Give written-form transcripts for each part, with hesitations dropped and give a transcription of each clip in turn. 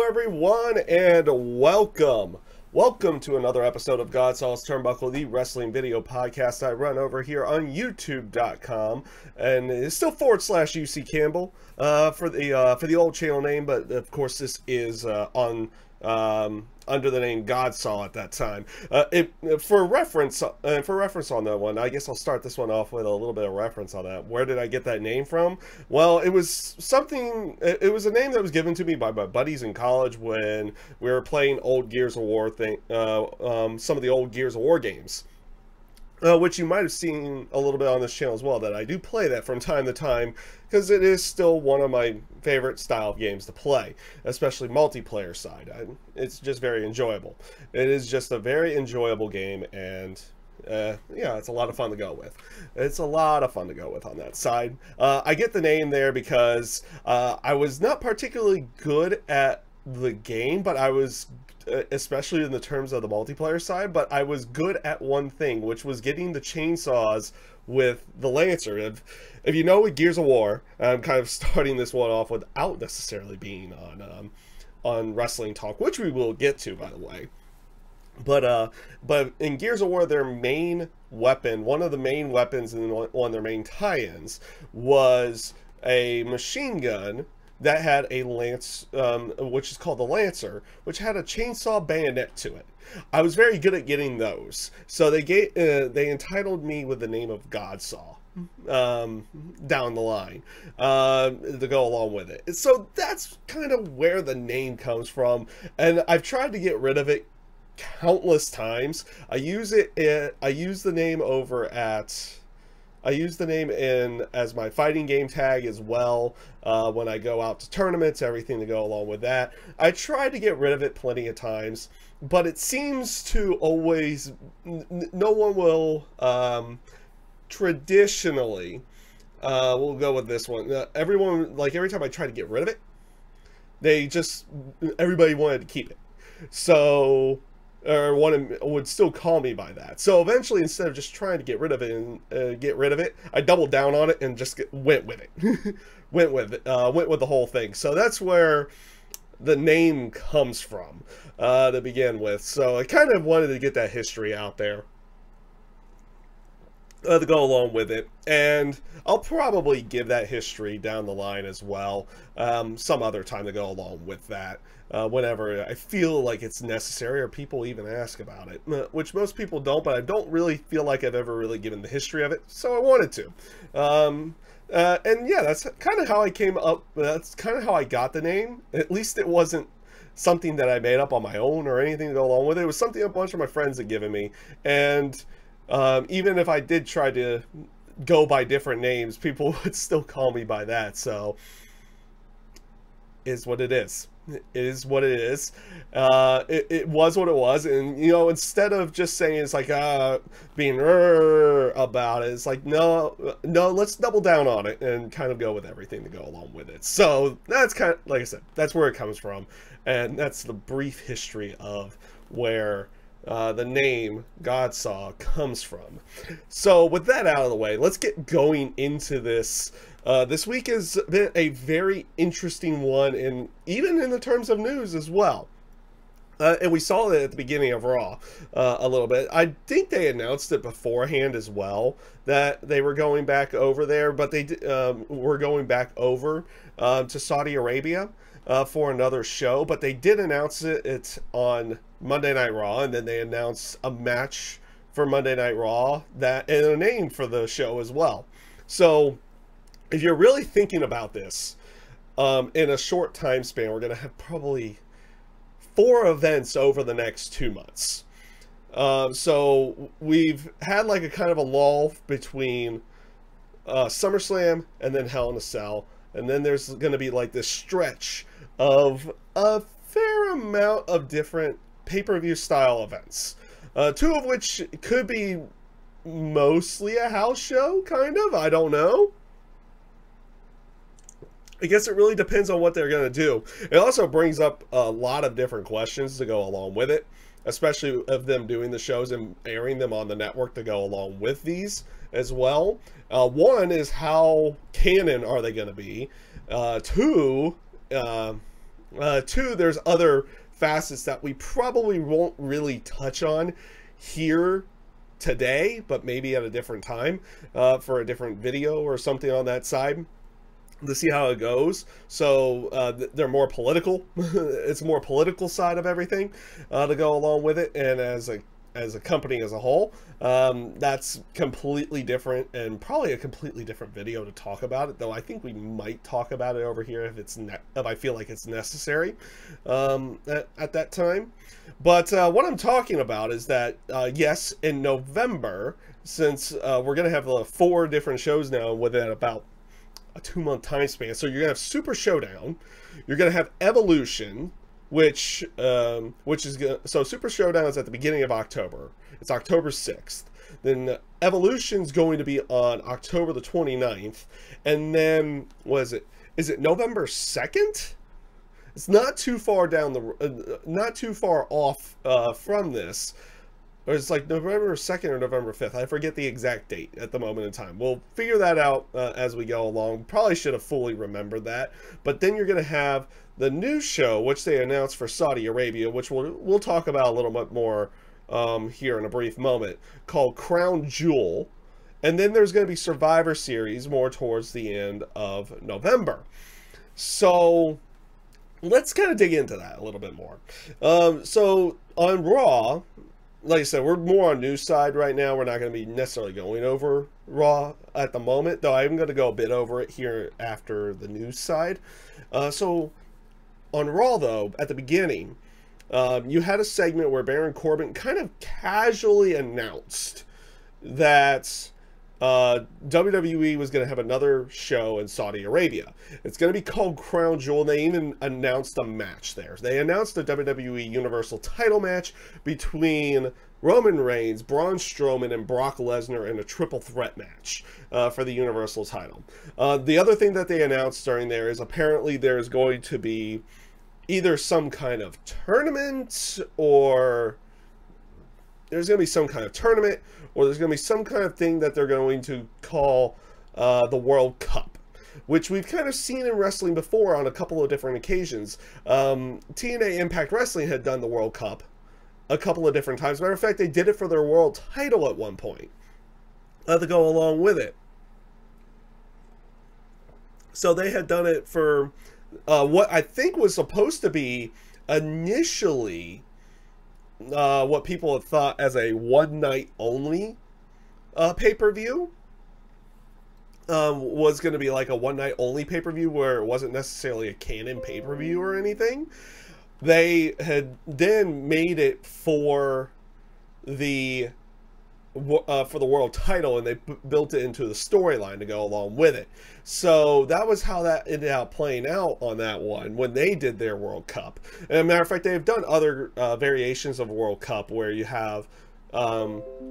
everyone, and welcome to another episode of GodSaw's Turnbuckle, the wrestling video podcast I run over here on YouTube.com, and it's still /UC Campbell for the old channel name, but of course this is on under the name GodSaw at that time. For reference on that one, I guess I'll start this one off with a little bit of reference on that. Where did I get that name from? Well, it was it was a name that was given to me by my buddies in college when we were playing old Gears of War some of the old Gears of War games. Which you might have seen a little bit on this channel as well, that I do play that from time to time, because it is still one of my favorite style of games to play, especially multiplayer side. It's just very enjoyable. It is just a very enjoyable game, and yeah, it's a lot of fun to go with. It's a lot of fun to go with on that side. I get the name there because I was not particularly good at the game, but I was, especially in the terms of the multiplayer side, but I was good at one thing, which was getting the chainsaws with the Lancer. If you know, with Gears of War, I'm kind of starting this one off without necessarily being on Wrestling Talk, which we will get to, by the way. But in Gears of War, their main weapon, one of the main weapons and one of their main tie-ins, was a machine gun that had a lance, which is called the Lancer, which had a chainsaw bayonet to it. I was very good at getting those, so they entitled me with the name of GodSaw down the line to go along with it. So that's kind of where the name comes from, and I've tried to get rid of it countless times. I use the name over at. I use the name as my fighting game tag as well when I go out to tournaments, everything to go along with that. I try to get rid of it plenty of times, but it seems to always, no one will, traditionally, we'll go with this one. Everyone, like every time I try to get rid of it, everybody wanted to keep it. So, or would still call me by that. So eventually, instead of just trying to get rid of it, I doubled down on it and just went with it. went with the whole thing. So that's where the name comes from to begin with. So I kind of wanted to get that history out there to go along with it, and I'll probably give that history down the line as well some other time to go along with that, whenever I feel like it's necessary or people even ask about it, which most people don't, but I don't really feel like I've ever really given the history of it, so I wanted to. And yeah, that's kind of how I came up, that's kind of how I got the name. At least it wasn't something that I made up on my own or anything to go along with it. It was something a bunch of my friends had given me, and even if I did try to go by different names, people would still call me by that. So is what it is. It is what it is. It was what it was, and you know, instead of just saying it's like being about it, it's like no, let's double down on it and kind of go with everything to go along with it. So that's kind of, like I said, that's where it comes from, and that's the brief history of where the name GodSaw comes from. So with that out of the way, let's get going into this. This week has been a very interesting one, and even in the terms of news as well. And we saw it at the beginning of Raw a little bit. I think they announced it beforehand as well, that they were going back over there, but they were going back over to Saudi Arabia for another show, but they did announce it on Monday Night Raw, and then they announced a match for Monday Night Raw and a name for the show as well. So if you're really thinking about this, in a short time span, we're going to have probably 4 events over the next 2 months. So we've had like a kind of a lull between SummerSlam and then Hell in a Cell, and then there's going to be like this stretch of a fair amount of different pay-per-view style events, 2 of which could be mostly a house show, kind of, I don't know. I guess it really depends on what they're going to do. It also brings up a lot of different questions to go along with it, especially of them doing the shows and airing them on the network to go along with these as well. One is, how canon are they going to be? Two, Two, there's other facets that we probably won't really touch on here today, but maybe at a different time for a different video or something on that side to see how it goes. So they're more political. It's more political side of everything to go along with it, and as a company as a whole, that's completely different and probably a completely different video to talk about it, though I think we might talk about it over here if I feel like it's necessary at that time. But what I'm talking about is that yes, in November, since we're gonna have 4 different shows now within about a 2-month time span, so you're gonna have Super Showdown, you're gonna have Evolution, which is gonna, so Super Showdown is at the beginning of October. It's October 6th. Then Evolution's going to be on October the 29th, and then is it November 2nd? It's not too far down the not too far off from this. Or it's like November 2nd or November 5th. I forget the exact date at the moment in time. We'll figure that out as we go along. Probably should have fully remembered that. But then you're going to have the new show, which they announced for Saudi Arabia, which we'll talk about a little bit more here in a brief moment, called Crown Jewel. And then there's going to be Survivor Series more towards the end of November. So let's kind of dig into that a little bit more. So on Raw, like I said, we're more on news side right now. We're not going to be necessarily going over Raw at the moment, though I'm going to go a bit over it here after the news side. So on Raw, though, at the beginning, you had a segment where Baron Corbin kind of casually announced that WWE was going to have another show in Saudi Arabia. It's going to be called Crown Jewel, and they even announced a match there. They announced a WWE Universal title match between Roman Reigns, Braun Strowman, and Brock Lesnar in a triple threat match for the Universal title. The other thing that they announced during there is apparently there's going to be either some kind of tournament, or there's going to be some kind of tournament, or there's going to be some kind of thing that they're going to call the World Cup, which we've kind of seen in wrestling before on a couple of different occasions. TNA Impact Wrestling had done the World Cup a couple of different times. Matter of fact, they did it for their world title at one point to go along with it. So they had done it for what I think was supposed to be initially what people had thought as a one-night only pay-per-view. Was going to be like a one-night only pay-per-view where it wasn't necessarily a canon pay-per-view or anything. They had then made it for the world title, and they built it into the storyline to go along with it. So that was how that ended up playing out on that one when they did their World Cup. And as a matter of fact, they've done other variations of World Cup where you have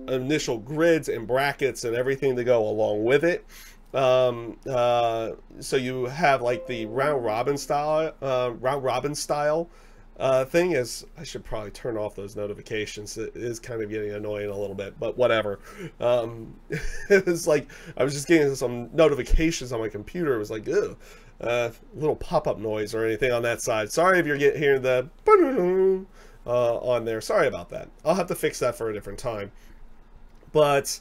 initial grids and brackets and everything to go along with it. So you have like the round robin style thing. Is I should probably turn off those notifications. It is kind of getting annoying a little bit, but whatever. It was like I was just getting some notifications on my computer. It was like, ew, little pop-up noise or anything on that side. Sorry if you're hearing the on there. Sorry about that. I'll have to fix that for a different time. But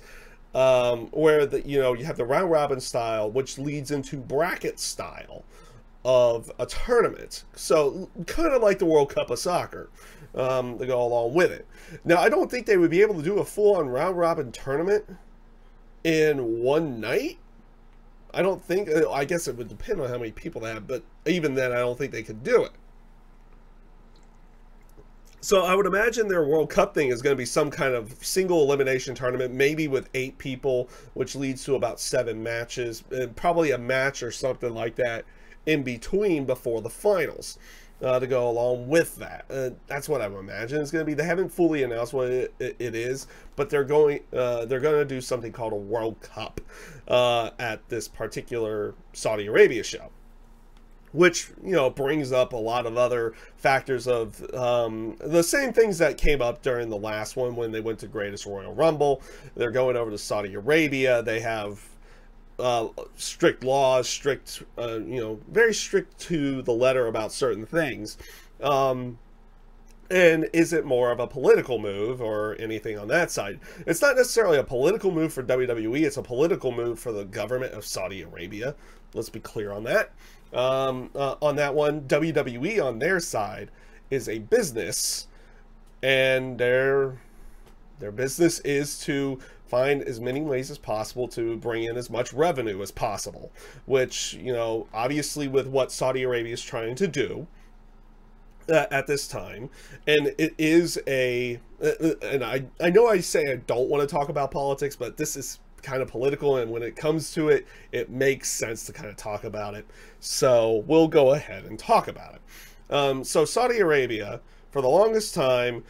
where you have the round robin style, which leads into bracket style of a tournament. So kind of like the World Cup of soccer to go along with it. Now, I don't think they would be able to do a full-on round robin tournament in one night. I don't think. I guess it would depend on how many people they have, but even then, I don't think they could do it. So I would imagine their World Cup thing is going to be some kind of single elimination tournament, maybe with 8 people, which leads to about 7 matches, and probably a match or something like that in between before the finals to go along with that. That's what I would imagine it's going to be. They haven't fully announced what it is, but they're going to do something called a World Cup at this particular Saudi Arabia show, which brings up a lot of other factors of the same things that came up during the last one when they went to Greatest Royal Rumble. They're going over to Saudi Arabia. They have strict laws, strict, very strict to the letter about certain things. And is it more of a political move or anything on that side? It's not necessarily a political move for WWE. It's a political move for the government of Saudi Arabia. Let's be clear on that. On that one, WWE on their side is a business, and their business is to find as many ways as possible to bring in as much revenue as possible, which, obviously with what Saudi Arabia is trying to do at this time, and it is and I know I say I don't want to talk about politics, but this is kind of political, and when it comes to it, it makes sense to kind of talk about it, so we'll go ahead and talk about it. So Saudi Arabia, for the longest time,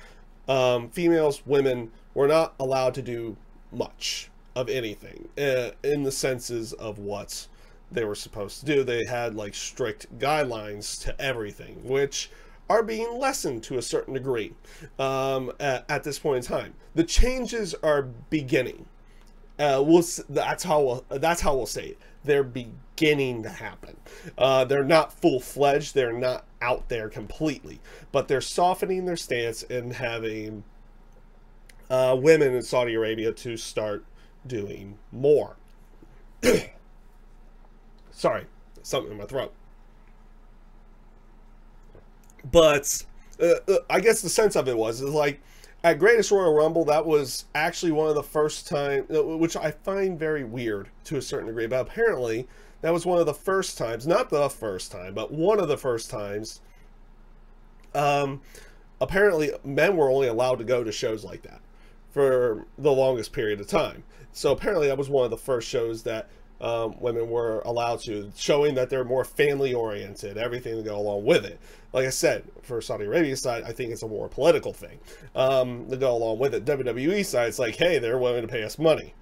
females, women were not allowed to do much of anything in the senses of what they were supposed to do. They had like strict guidelines to everything, which are being lessened to a certain degree at this point in time. The changes are beginning. That's how we'll say it. They're beginning to happen. They're not full-fledged. They're not out there completely, but they're softening their stance and having women in Saudi Arabia to start doing more. Sorry, something in my throat. But I guess the sense of it is like at Greatest Royal Rumble, that was actually one of the first time, which I find very weird to a certain degree, but apparently that was one of the first times, not the first time, but one of the first times, apparently men were only allowed to go to shows like that for the longest period of time. So apparently that was one of the first shows that women were allowed to, showing that they're more family oriented, everything to go along with it. Like I said, for Saudi Arabia side, I think it's a more political thing to go along with it. WWE side, it's like, hey, they're willing to pay us money.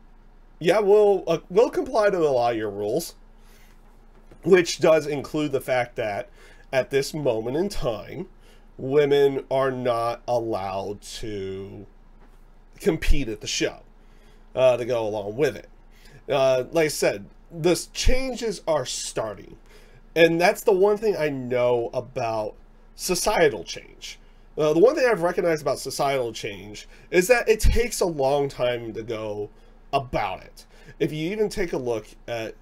Yeah, we'll comply to a lot of your rules, which does include the fact that at this moment in time, women are not allowed to compete at the show to go along with it. Like I said, the changes are starting, and that's the one thing I know about societal change. The one thing I've recognized about societal change is that it takes a long time to go about it. If you even take a look at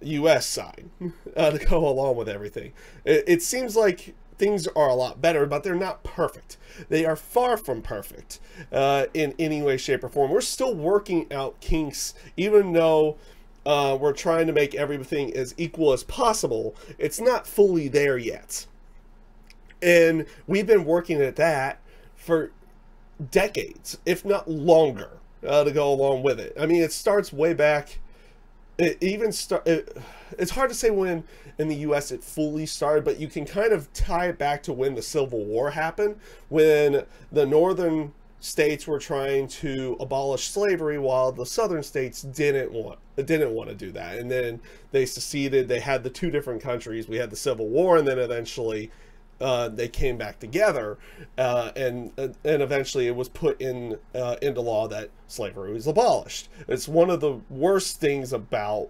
US side to go along with everything, it seems like things are a lot better, but they're not perfect. They are far from perfect in any way, shape, or form. We're still working out kinks, even though we're trying to make everything as equal as possible. It's not fully there yet. And we've been working at that for decades, if not longer, to go along with it. I mean, it starts way back. It's hard to say when in the US it fully started, but you can kind of tie it back to when the Civil War happened, when the northern states were trying to abolish slavery while the southern states didn't want to do that. And then they seceded. They had the two different countries. We had the Civil War, and then eventually they came back together, and eventually it was put into law that slavery was abolished. It's one of the worst things about,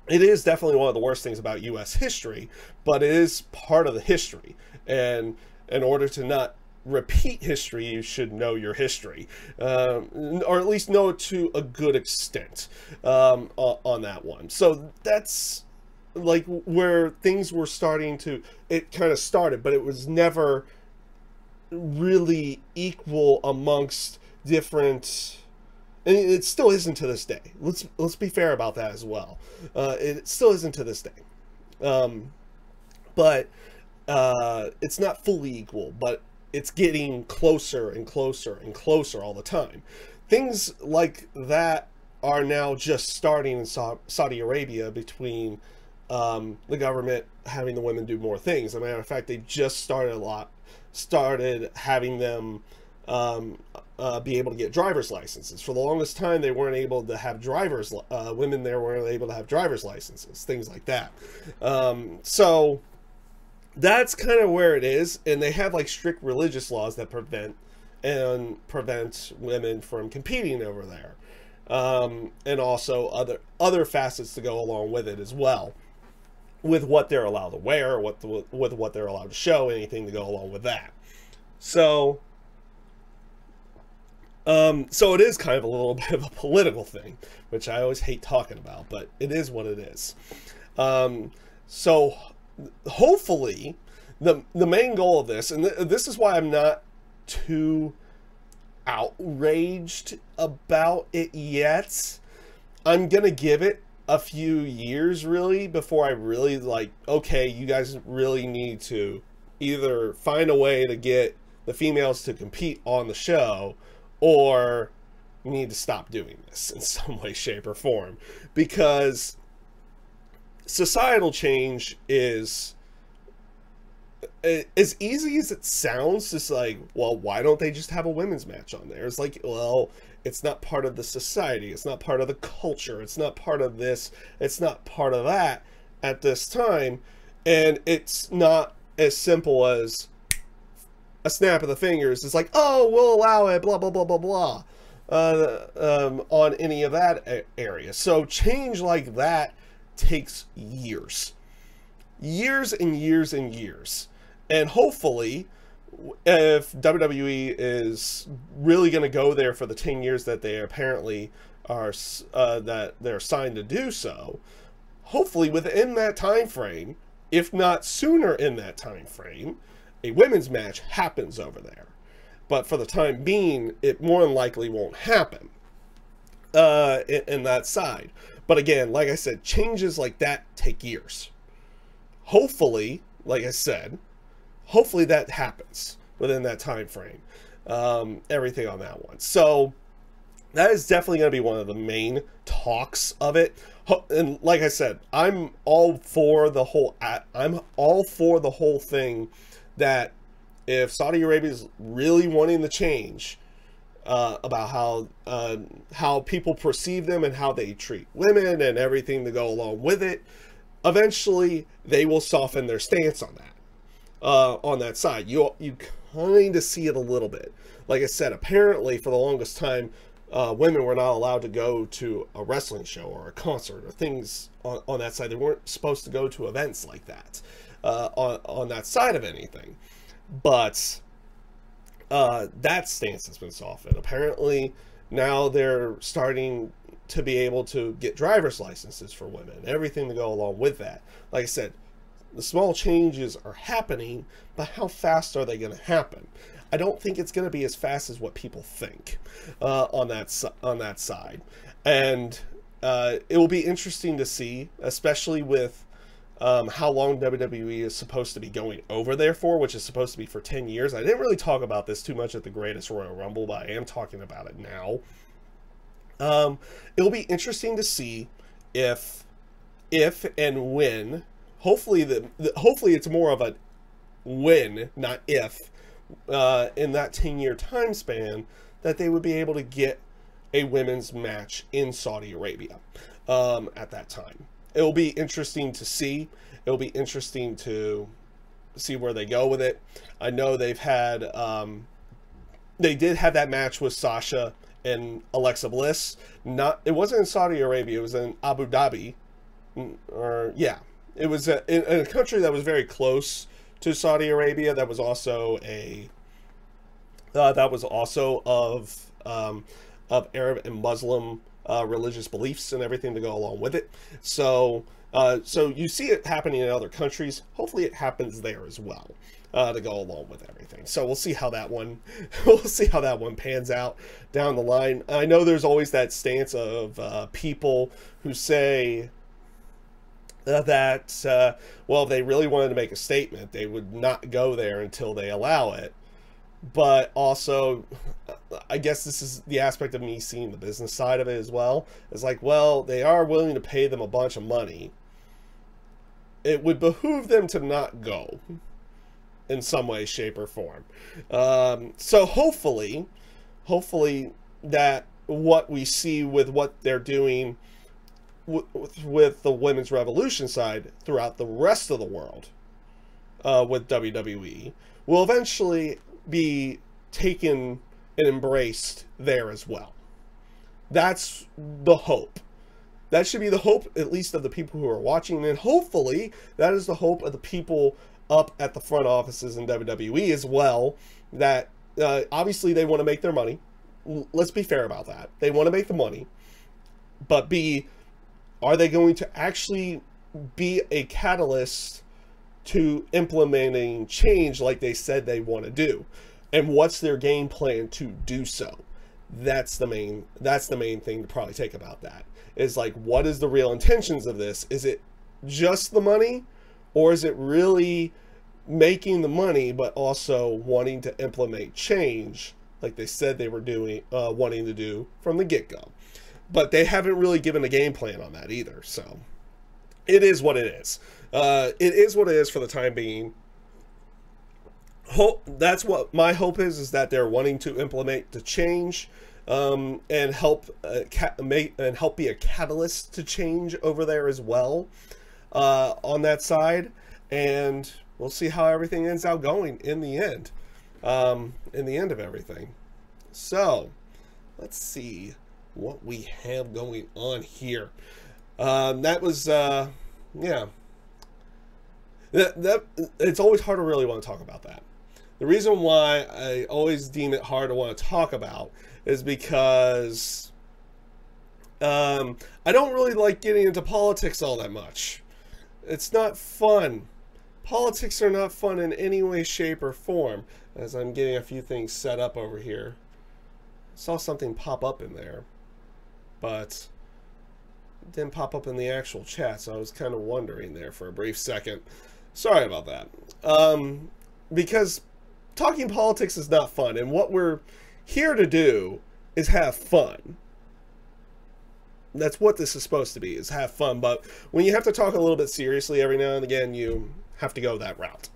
it is definitely one of the worst things about U.S. history, but it is part of the history. And in order to not repeat history, you should know your history, or at least know it to a good extent on that one. So that's like where things were starting to, it kind of started, but it was never really equal amongst different, and it still isn't to this day. Let's be fair about that as well. It still isn't to this day, but it's not fully equal, but it's getting closer and closer and closer all the time. Things like that are now just starting in Saudi Arabia, between the government having the women do more things. As a matter of fact, they just started having them be able to get driver's licenses. For the longest time, they weren't able to have women there weren't able to have driver's licenses, things like that. So that's kind of where it is, and they have like strict religious laws that prevent women from competing over there. and also other facets to go along with it as well, with what they're allowed to wear, with what they're allowed to show, anything to go along with that. So so it is kind of a little bit of a political thing, which I always hate talking about, but it is what it is. So hopefully the main goal of this, and this is why I'm not too outraged about it yet. I'm gonna give it a few years really before I really like, okay, you guys really need to either find a way to get the females to compete on the show, or you need to stop doing this in some way, shape, or form, because societal change is as easy as it sounds. Just like, well, why don't they just have a women's match on there? It's like, well, it's not part of the society, it's not part of the culture, it's not part of this, it's not part of that at this time, and it's not as simple as a snap of the fingers. It's like, oh, we'll allow it, blah blah blah blah blah, on any of that area. So change like that takes years and years and years. And hopefully, if WWE is really going to go there for the 10 years that they apparently are, that they're signed to do so, hopefully within that time frame, if not sooner in that time frame, a women's match happens over there. But for the time being, it more than likely won't happen in that side. But again, like I said, changes like that take years. Hopefully, like I said, hopefully that happens within that time frame. Everything on that one. So that is definitely going to be one of the main talks of it. And like I said, I'm all for the whole thing that if Saudi Arabia is really wanting the change about how people perceive them and how they treat women and everything to go along with it, eventually they will soften their stance on that side. You kind of see it a little bit. Like I said, apparently for the longest time, women were not allowed to go to a wrestling show or a concert or things on that side. They weren't supposed to go to events like that on that side of anything. But that stance has been softened. Apparently now they're starting to be able to get driver's licenses for women, everything to go along with that. Like I said, the small changes are happening, but how fast are they going to happen? I don't think it's going to be as fast as what people think on that side. And it will be interesting to see, especially with how long WWE is supposed to be going over there for, which is supposed to be for 10 years. I didn't really talk about this too much at the Greatest Royal Rumble, but I am talking about it now. It'll be interesting to see if and when, hopefully hopefully it's more of a when, not if, in that 10-year time span, that they would be able to get a women's match in Saudi Arabia at that time. It'll be interesting to see. It'll be interesting to see where they go with it. I know they've had, they did have that match with Sasha and Alexa Bliss. It wasn't in Saudi Arabia. It was in Abu Dhabi, or yeah, it was in a country that was very close to Saudi Arabia. That was also of Arab and Muslim religious beliefs and everything to go along with it. So so you see it happening in other countries. Hopefully it happens there as well to go along with everything. So we'll see how that one pans out down the line. I know there's always that stance of people who say that well, if they really wanted to make a statement, they would not go there until they allow it. But also, I guess this is the aspect of me seeing the business side of it as well. It's like, well, they are willing to pay them a bunch of money. It would behoove them to not go in some way, shape, or form. So hopefully that what we see with what they're doing with the Women's Revolution side throughout the rest of the world with WWE will eventually be taken and embraced there as well. That's the hope. That should be the hope, at least of the people who are watching, and hopefully that is the hope of the people up at the front offices in WWE as well, that obviously they want to make their money. Let's be fair about that. They want to make the money, but are they going to actually be a catalyst to implementing change like they said they want to do? And what's their game plan to do so? That's the main thing to probably take about that. Is like, what is the real intentions of this? Is it just the money, or is it really making the money but also wanting to implement change like they said they were doing, wanting to do from the get-go? But they haven't really given a game plan on that either. So it is what it is. It is what it is for the time being. That's what my hope is that they're wanting to implement the change, and help be a catalyst to change over there as well, on that side. And we'll see how everything ends out going in the end, of everything. So let's see what we have going on here. That was yeah, that it's always hard to really want to talk about that. The reason why I always deem it hard to want to talk about is because I don't really like getting into politics all that much. It's not fun. Politics are not fun in any way, shape, or form. As I'm getting a few things set up over here. I saw something pop up in there, but it didn't pop up in the actual chat, so I was kind of wondering there for a brief second. Sorry about that. Because talking politics is not fun, and what we're here to do is have fun. That's what this is supposed to be, is have fun. But when you have to talk a little bit seriously every now and again, you have to go that route.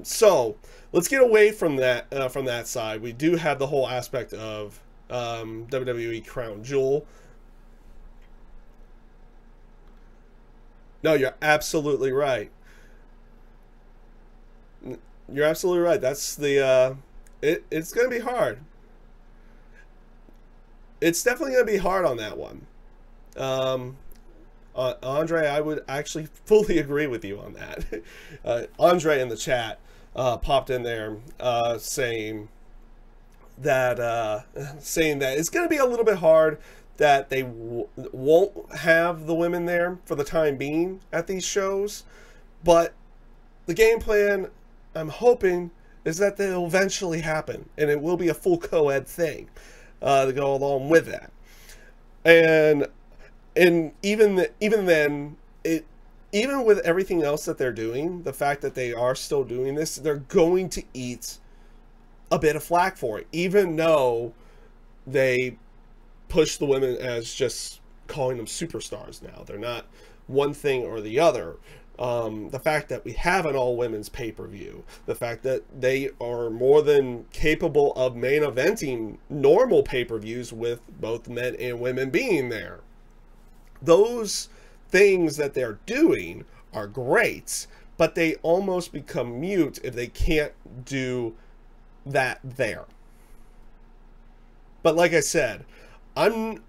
So let's get away from that side. We do have the whole aspect of WWE Crown Jewel. No, you're absolutely right. You're absolutely right. That's the it's going to be hard. It's definitely going to be hard on that one. Andre, I would actually fully agree with you on that. Andre in the chat popped in there saying that it's going to be a little bit hard, that they won't have the women there for the time being at these shows, but the game plan, I'm hoping, is that they'll eventually happen, and it will be a full co-ed thing to go along with that. And even then, even with everything else that they're doing, the fact that they are still doing this, they're going to eat a bit of flack for it, even though they push the women as just calling them superstars now. They're not one thing or the other. The fact that we have an all-women's pay-per-view, the fact that they are more than capable of main eventing normal pay-per-views with both men and women being there. Those things that they're doing are great, but they almost become mute if they can't do that there. But like I said, I know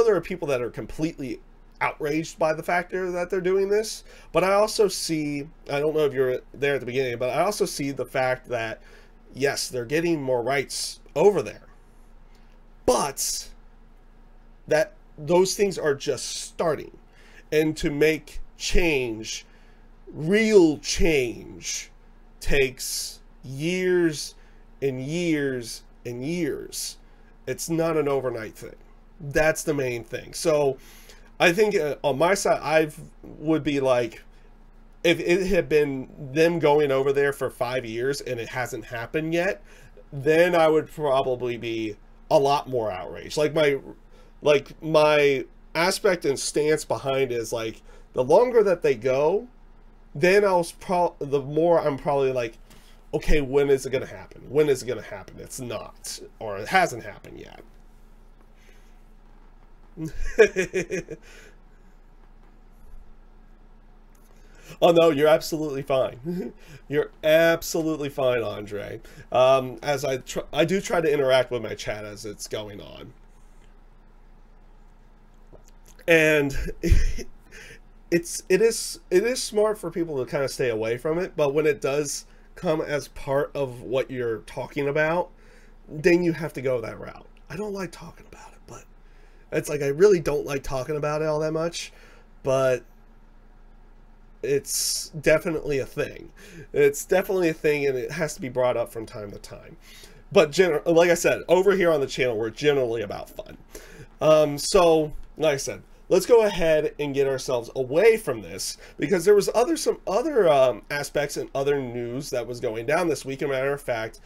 there are people that are completely outraged by the factor that they're doing this, but I also see, I don't know if you're there at the beginning, but I also see the fact that yes, they're getting more rights over there, but that those things are just starting, and to make change, real change, takes years and years and years. It's not an overnight thing. That's the main thing. So I think on my side, I would be like, if it had been them going over there for 5 years and it hasn't happened yet, then I would probably be a lot more outraged. Like my aspect and stance behind it is like, the longer that they go, then the more I'm probably like, okay, when is it going to happen? When is it going to happen? It's not, or it hasn't happened yet. Oh no, you're absolutely fine. You're absolutely fine, Andre. As I do try to interact with my chat as it's going on. And it is smart for people to kind of stay away from it, but when it does come as part of what you're talking about, then you have to go that route. I don't like talking about it, but it's like I really don't like talking about it all that much, but it's definitely a thing. It's definitely a thing, and it has to be brought up from time to time. But like I said, over here on the channel, we're generally about fun. So, like I said, let's go ahead and get ourselves away from this, because there was some other aspects and other news that was going down this week. As a matter of fact,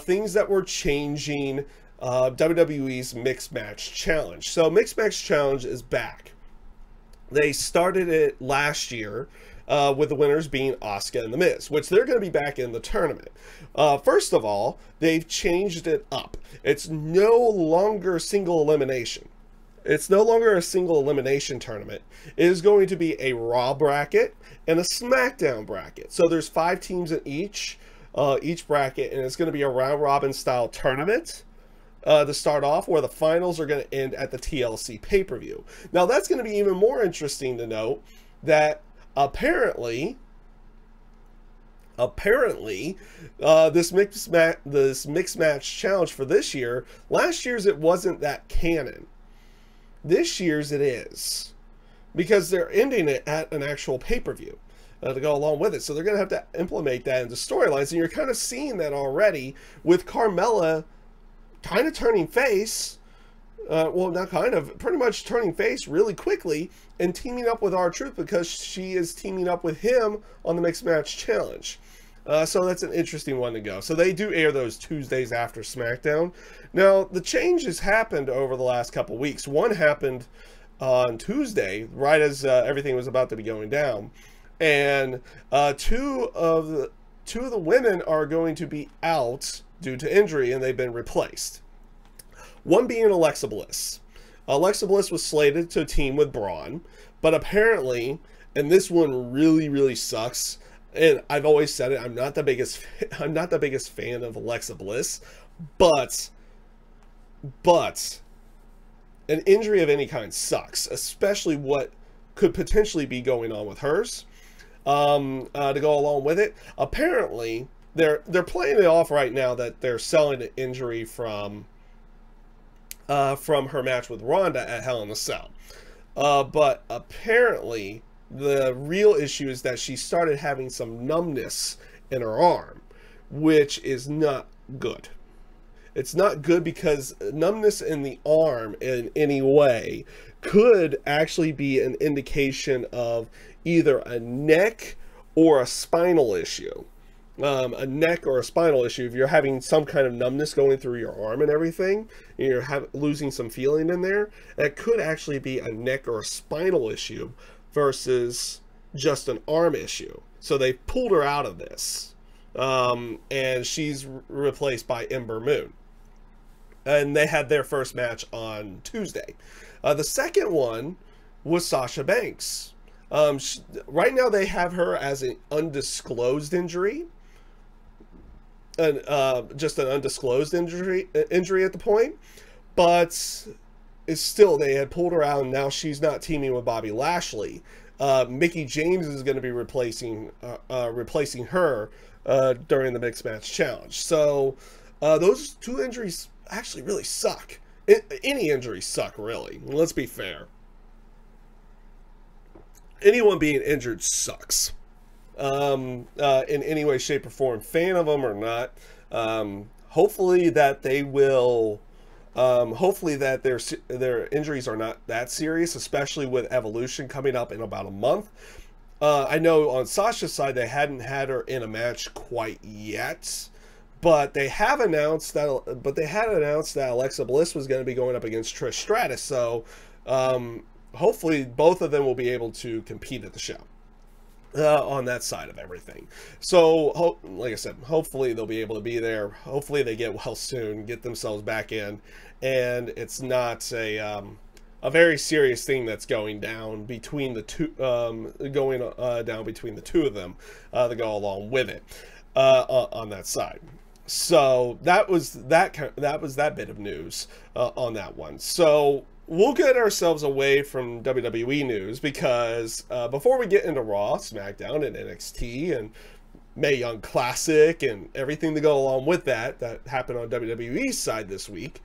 things that were changing WWE's Mixed Match Challenge. So Mixed Match Challenge is back. They started it last year with the winners being Asuka and The Miz, which they're going to be back in the tournament. First of all, they've changed it up. It's no longer single elimination. It's no longer a single elimination tournament. It is going to be a Raw bracket and a SmackDown bracket. So there's 5 teams in each bracket, and it's going to be a round-robin style tournament to start off, where the finals are going to end at the TLC pay-per-view. Now, that's going to be even more interesting to note that apparently, this mixed match challenge for this year, last year's it wasn't that canon. This year's it is, because they're ending it at an actual pay-per-view to go along with it. So they're going to have to implement that into storylines, and you're kind of seeing that already with Carmella kind of turning face. Well, not kind of, pretty much turning face really quickly and teaming up with R-Truth, because she is teaming up with him on the Mixed Match Challenge. So that's an interesting one to go. So they do air those Tuesdays after SmackDown. Now, the changes happened over the last couple weeks. One happened on Tuesday, right as everything was about to be going down. And two of the women are going to be out due to injury, and they've been replaced. One being Alexa Bliss. Alexa Bliss was slated to team with Braun, but apparently, and this one really, really sucks, and I've always said it, I'm not the biggest fan of Alexa Bliss, but an injury of any kind sucks, especially what could potentially be going on with hers. To go along with it, apparently they're playing it off right now that they're selling an injury from her match with Ronda at Hell in a Cell, but apparently the real issue is that she started having some numbness in her arm, which is not good. It's not good, because numbness in the arm in any way could actually be an indication of either a neck or a spinal issue. A neck or a spinal issue. If you're having some kind of numbness going through your arm and everything, and you're losing some feeling in there, that could actually be a neck or a spinal issue versus just an arm issue. So they pulled her out of this, and she's replaced by Ember Moon. And they had their first match on Tuesday. The second one was Sasha Banks. Right now they have her as an undisclosed injury, and just an undisclosed injury at the point, but it's still, they had pulled her out, and now she's not teaming with Bobby Lashley. Mickie James is going to be replacing her during the Mixed Match Challenge. So those 2 injuries actually really suck. Any injuries suck, really. Let's be fair. Anyone being injured sucks. In any way, shape, or form, fan of them or not. Hopefully that they will. Hopefully that their injuries are not that serious, especially with Evolution coming up in about a month. I know on Sasha's side they hadn't had her in a match quite yet, but they have announced that. But they had announced that Alexa Bliss was going to be going up against Trish Stratus. So hopefully both of them will be able to compete at the show. On that side of everything. So, like I said, hopefully they'll be able to be there. Hopefully they get well soon, get themselves back in, and it's not a very serious thing that's going down between the two, down between the two of them to go along with it on that side. So that was that bit of news on that one. So we'll get ourselves away from WWE news because before we get into Raw, SmackDown, and NXT, and Mae Young Classic, and everything to go along with that happened on WWE's side this week,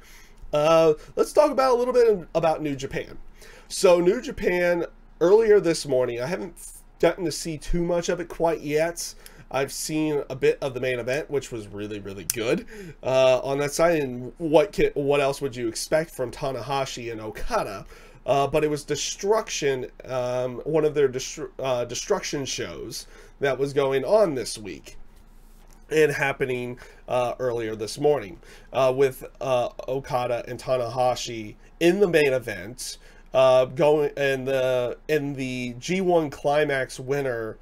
let's talk about a little bit about New Japan. So New Japan, earlier this morning, I haven't gotten to see too much of it quite yet. I've seen a bit of the main event, which was really, really good on that side. And what else would you expect from Tanahashi and Okada? But it was Destruction, one of their Destruction shows that was going on this week and happening earlier this morning with Okada and Tanahashi in the main event, going in the G1 Climax winner.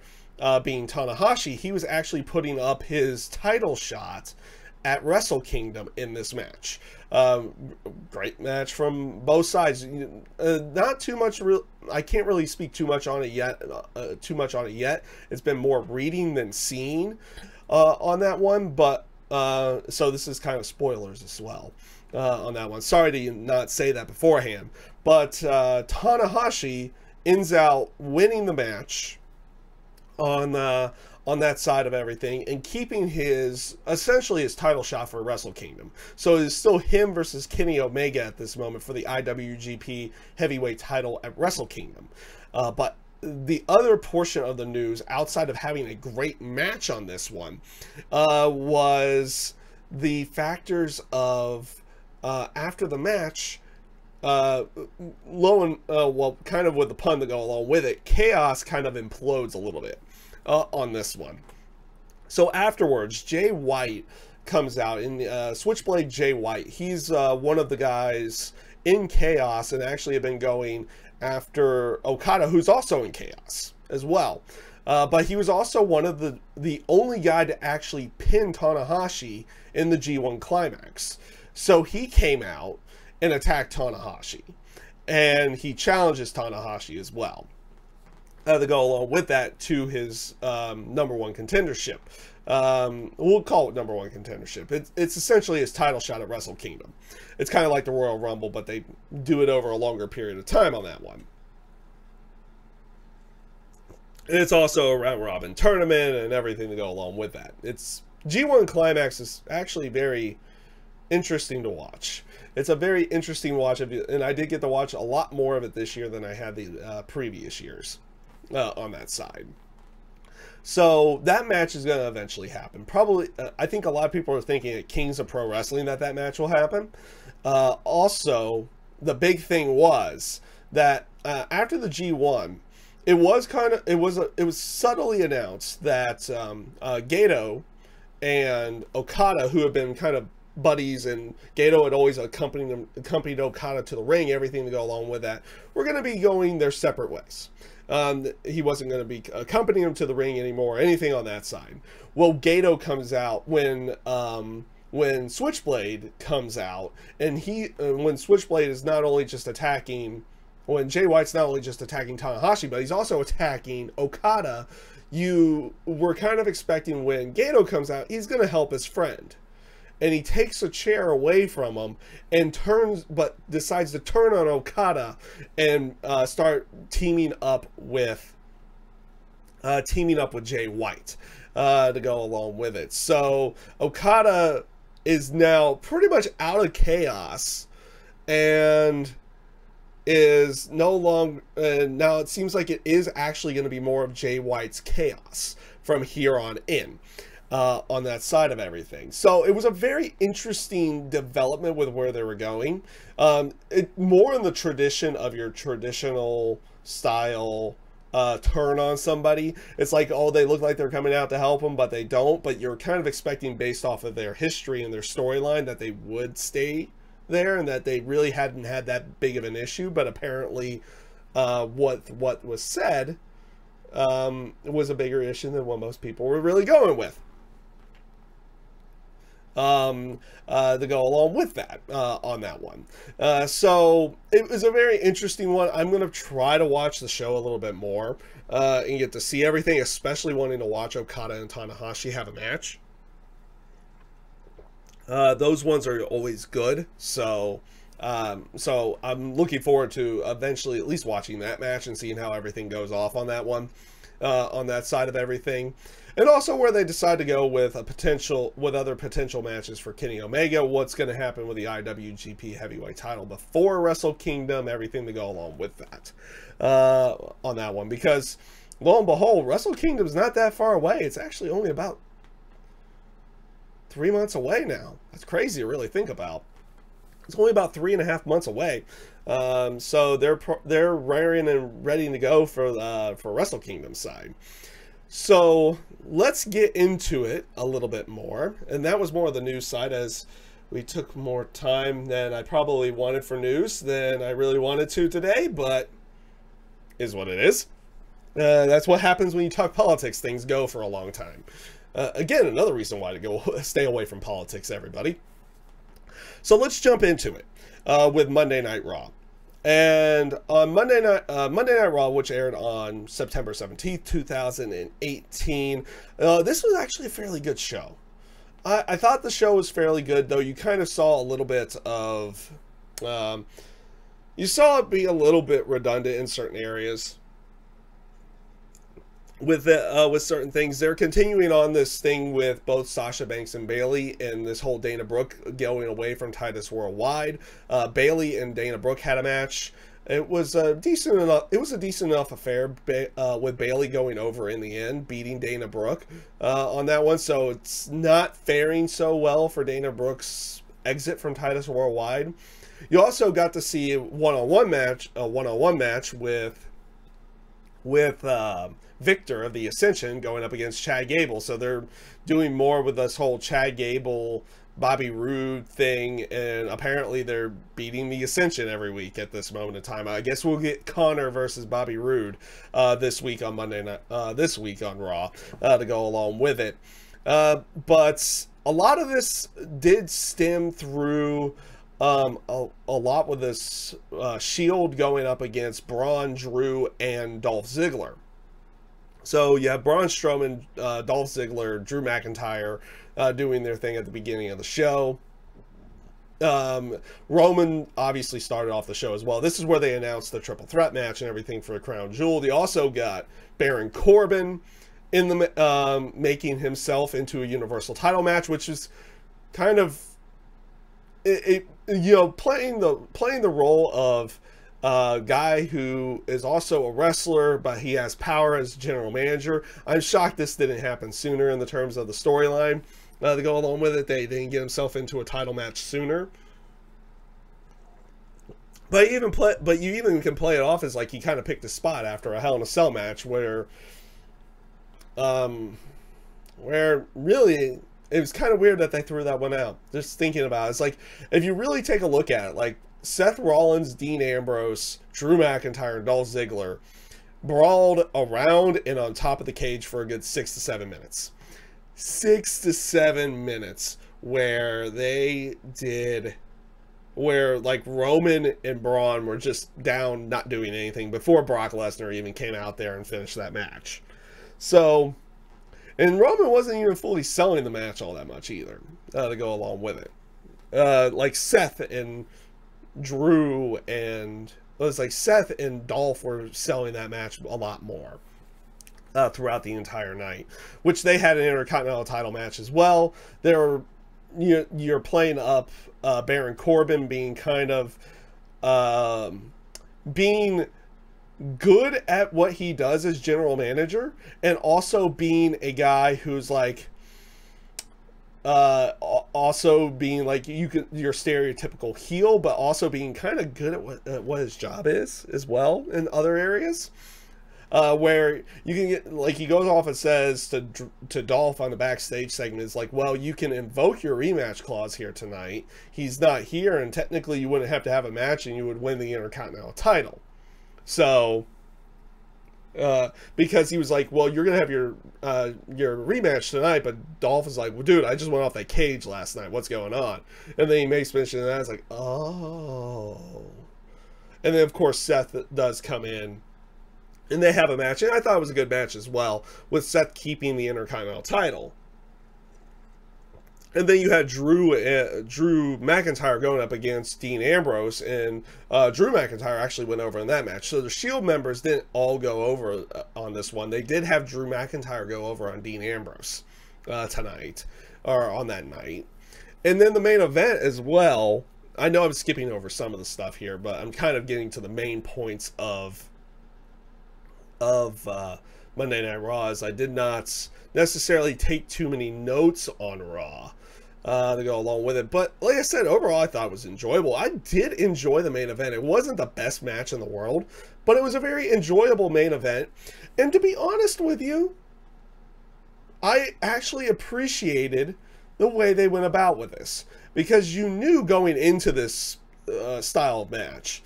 Being Tanahashi, he was actually putting up his title shot at Wrestle Kingdom in this match. Great match from both sides. Not too much. I can't really speak too much on it yet. It's been more reading than seeing on that one. But so this is kind of spoilers as well on that one. Sorry to not say that beforehand. But Tanahashi ends out winning the match on that side of everything and keeping essentially his title shot for Wrestle Kingdom. So it's still him versus Kenny Omega at this moment for the IWGP Heavyweight title at Wrestle Kingdom. But the other portion of the news, outside of having a great match on this one, was the factors of after the match. Kind of with the pun to go along with it, chaos kind of implodes a little bit on this one. So afterwards, Jay White comes out, and Switchblade Jay White, he's one of the guys in Chaos and actually have been going after Okada, who's also in Chaos as well. But he was also one of the only guy to actually pin Tanahashi in the G1 Climax. So he came out and attacked Tanahashi, and he challenges Tanahashi as well to go along with that to his #1 contendership. We'll call it #1 contendership. It's essentially his title shot at Wrestle Kingdom. It's kind of like the Royal Rumble, but they do it over a longer period of time on that one. And it's also a round robin tournament and everything to go along with that. It's G1 Climax is actually very interesting to watch. It's a very interesting watch, and I did get to watch a lot more of it this year than I had the previous years on that side. So that match is going to eventually happen. Probably, I think a lot of people are thinking at Kings of Pro Wrestling that match will happen. Also, the big thing was that after the G1, it was subtly announced that Gato and Okada, who have been kind of buddies, and Gato had always accompanied Okada to the ring, everything to go along with that, we're going to be going their separate ways. He wasn't going to be accompanying him to the ring anymore, anything on that side. Well, Gato comes out when Switchblade comes out, and when Switchblade is not only just attacking, when Jay White's not only just attacking Tanahashi, but he's also attacking Okada, you were kind of expecting when Gato comes out, he's going to help his friend. And he takes a chair away from him and decides to turn on Okada and start teaming up with Jay White to go along with it. So Okada is now pretty much out of Chaos and is no longer. Now it seems like it is actually going to be more of Jay White's Chaos from here on in. On that side of everything. So it was a very interesting development with where they were going. More in the tradition of your traditional style turn on somebody. It's like, oh, they look like they're coming out to help them, but they don't. But you're kind of expecting, based off of their history and their storyline, that they would stay there and that they really hadn't had that big of an issue. But apparently what was said was a bigger issue than what most people were really going with. To go along with that on that one. So it was a very interesting one. I'm going to try to watch the show a little bit more and get to see everything, especially wanting to watch Okada and Tanahashi have a match. Those ones are always good, so So I'm looking forward to eventually at least watching that match and seeing how everything goes off on that one, on that side of everything. And also where they decide to go with other potential matches for Kenny Omega, what's going to happen with the IWGP Heavyweight title before Wrestle Kingdom, everything to go along with that, on that one. Because lo and behold, Wrestle Kingdom's not that far away. It's actually only about 3 months away now. That's crazy to really think about. It's only about 3.5 months away. So they're raring and ready to go for Wrestle Kingdom side. So let's get into it a little bit more. And that was more of the news side, as we took more time than I probably wanted for news than I really wanted to today, but is what it is. That's what happens when you talk politics. Things go for a long time. Again, another reason why to stay away from politics, everybody. So let's jump into it with Monday Night Raw. And on Monday Night Raw, which aired on September 17th, 2018, this was actually a fairly good show. I thought the show was fairly good, though you kind of saw a little bit of... you saw it be a little bit redundant in certain areas. With certain things, they're continuing on this thing with both Sasha Banks and Bayley, and this whole Dana Brooke going away from Titus Worldwide. Bayley and Dana Brooke had a match. It was a decent enough. It was a decent enough affair, with Bayley going over in the end, beating Dana Brooke on that one. So it's not faring so well for Dana Brooke's exit from Titus Worldwide. You also got to see a one-on-one match with Victor of the Ascension going up against Chad Gable. So they're doing more with this whole Chad Gable, Bobby Roode thing, and apparently they're beating the Ascension every week at this moment in time. I guess we'll get Connor versus Bobby Roode this week on Monday night, this week on Raw, to go along with it. But a lot of this did stem through a lot with this Shield going up against Braun, Drew, and Dolph Ziggler. So you have Braun Strowman, Dolph Ziggler, Drew McIntyre doing their thing at the beginning of the show. Roman obviously started off the show as well. This is where they announced the triple threat match and everything for the Crown Jewel. They also got Baron Corbin in the making himself into a Universal title match, which is kind of you know, playing the role of a guy who is also a wrestler, but he has power as general manager. I'm shocked this didn't happen sooner in the terms of the storyline to go along with it. They didn't get himself into a title match sooner. But you even can play it off as like he kind of picked a spot after a Hell in a Cell match where really it was kind of weird that they threw that one out. Just thinking about it, it's like, if you really take a look at it, like Seth Rollins, Dean Ambrose, Drew McIntyre, and Dolph Ziggler brawled around and on top of the cage for a good 6 to 7 minutes. 6 to 7 minutes where like Roman and Braun were just down, not doing anything before Brock Lesnar even came out there and finished that match. So, and Roman wasn't even fully selling the match all that much either, to go along with it. Like Seth and Drew and it was like Seth and Dolph were selling that match a lot more throughout the entire night, which they had an Intercontinental title match as well. You're playing up Baron Corbin being kind of being good at what he does as general manager, and also being a guy who's like also being like your stereotypical heel, but also being kind of good at what his job is as well in other areas, where you can get, like, he goes off and says to Dolph on the backstage segment, is like, well, you can invoke your rematch clause here tonight. He's not here, and technically you wouldn't have to have a match and you would win the Intercontinental title. So because he was like, well, you're gonna have your rematch tonight, but Dolph is like, well, dude, I just went off that cage last night, what's going on? And then he makes mention of that. It's like, oh. And then of course Seth does come in and they have a match, and I thought it was a good match as well, with Seth keeping the Intercontinental title. And then you had Drew McIntyre going up against Dean Ambrose, and Drew McIntyre actually went over in that match. So the Shield members didn't all go over on this one. They did have Drew McIntyre go over on Dean Ambrose tonight, or on that night. And then the main event as well. I know I'm skipping over some of the stuff here, but I'm kind of getting to the main points of Monday Night Raw, as I did not necessarily take too many notes on Raw to go along with it. But like I said, overall I thought it was enjoyable. I did enjoy the main event. It wasn't the best match in the world, but it was a very enjoyable main event. And to be honest with you, I actually appreciated the way they went about with this, because you knew going into this style of match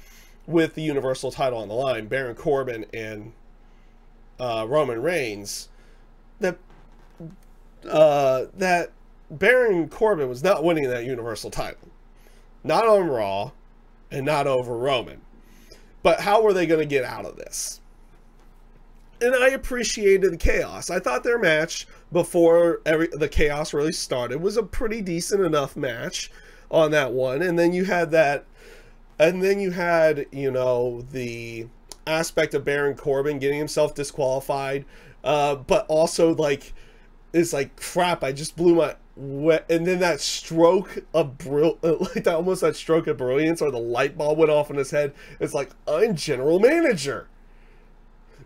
with the Universal title on the line, Baron Corbin and Roman Reigns, that Baron Corbin was not winning that Universal title. Not on Raw, and not over Roman. But how were they going to get out of this? And I appreciated the chaos. I thought their match before the chaos really started was a pretty decent enough match on that one. And then you had that, and then you had, you know, the aspect of Baron Corbin getting himself disqualified, but also like, it's like, crap, I just blew my and then that stroke of like that, almost that stroke of brilliance, or the light bulb went off in his head. It's like, I'm general manager.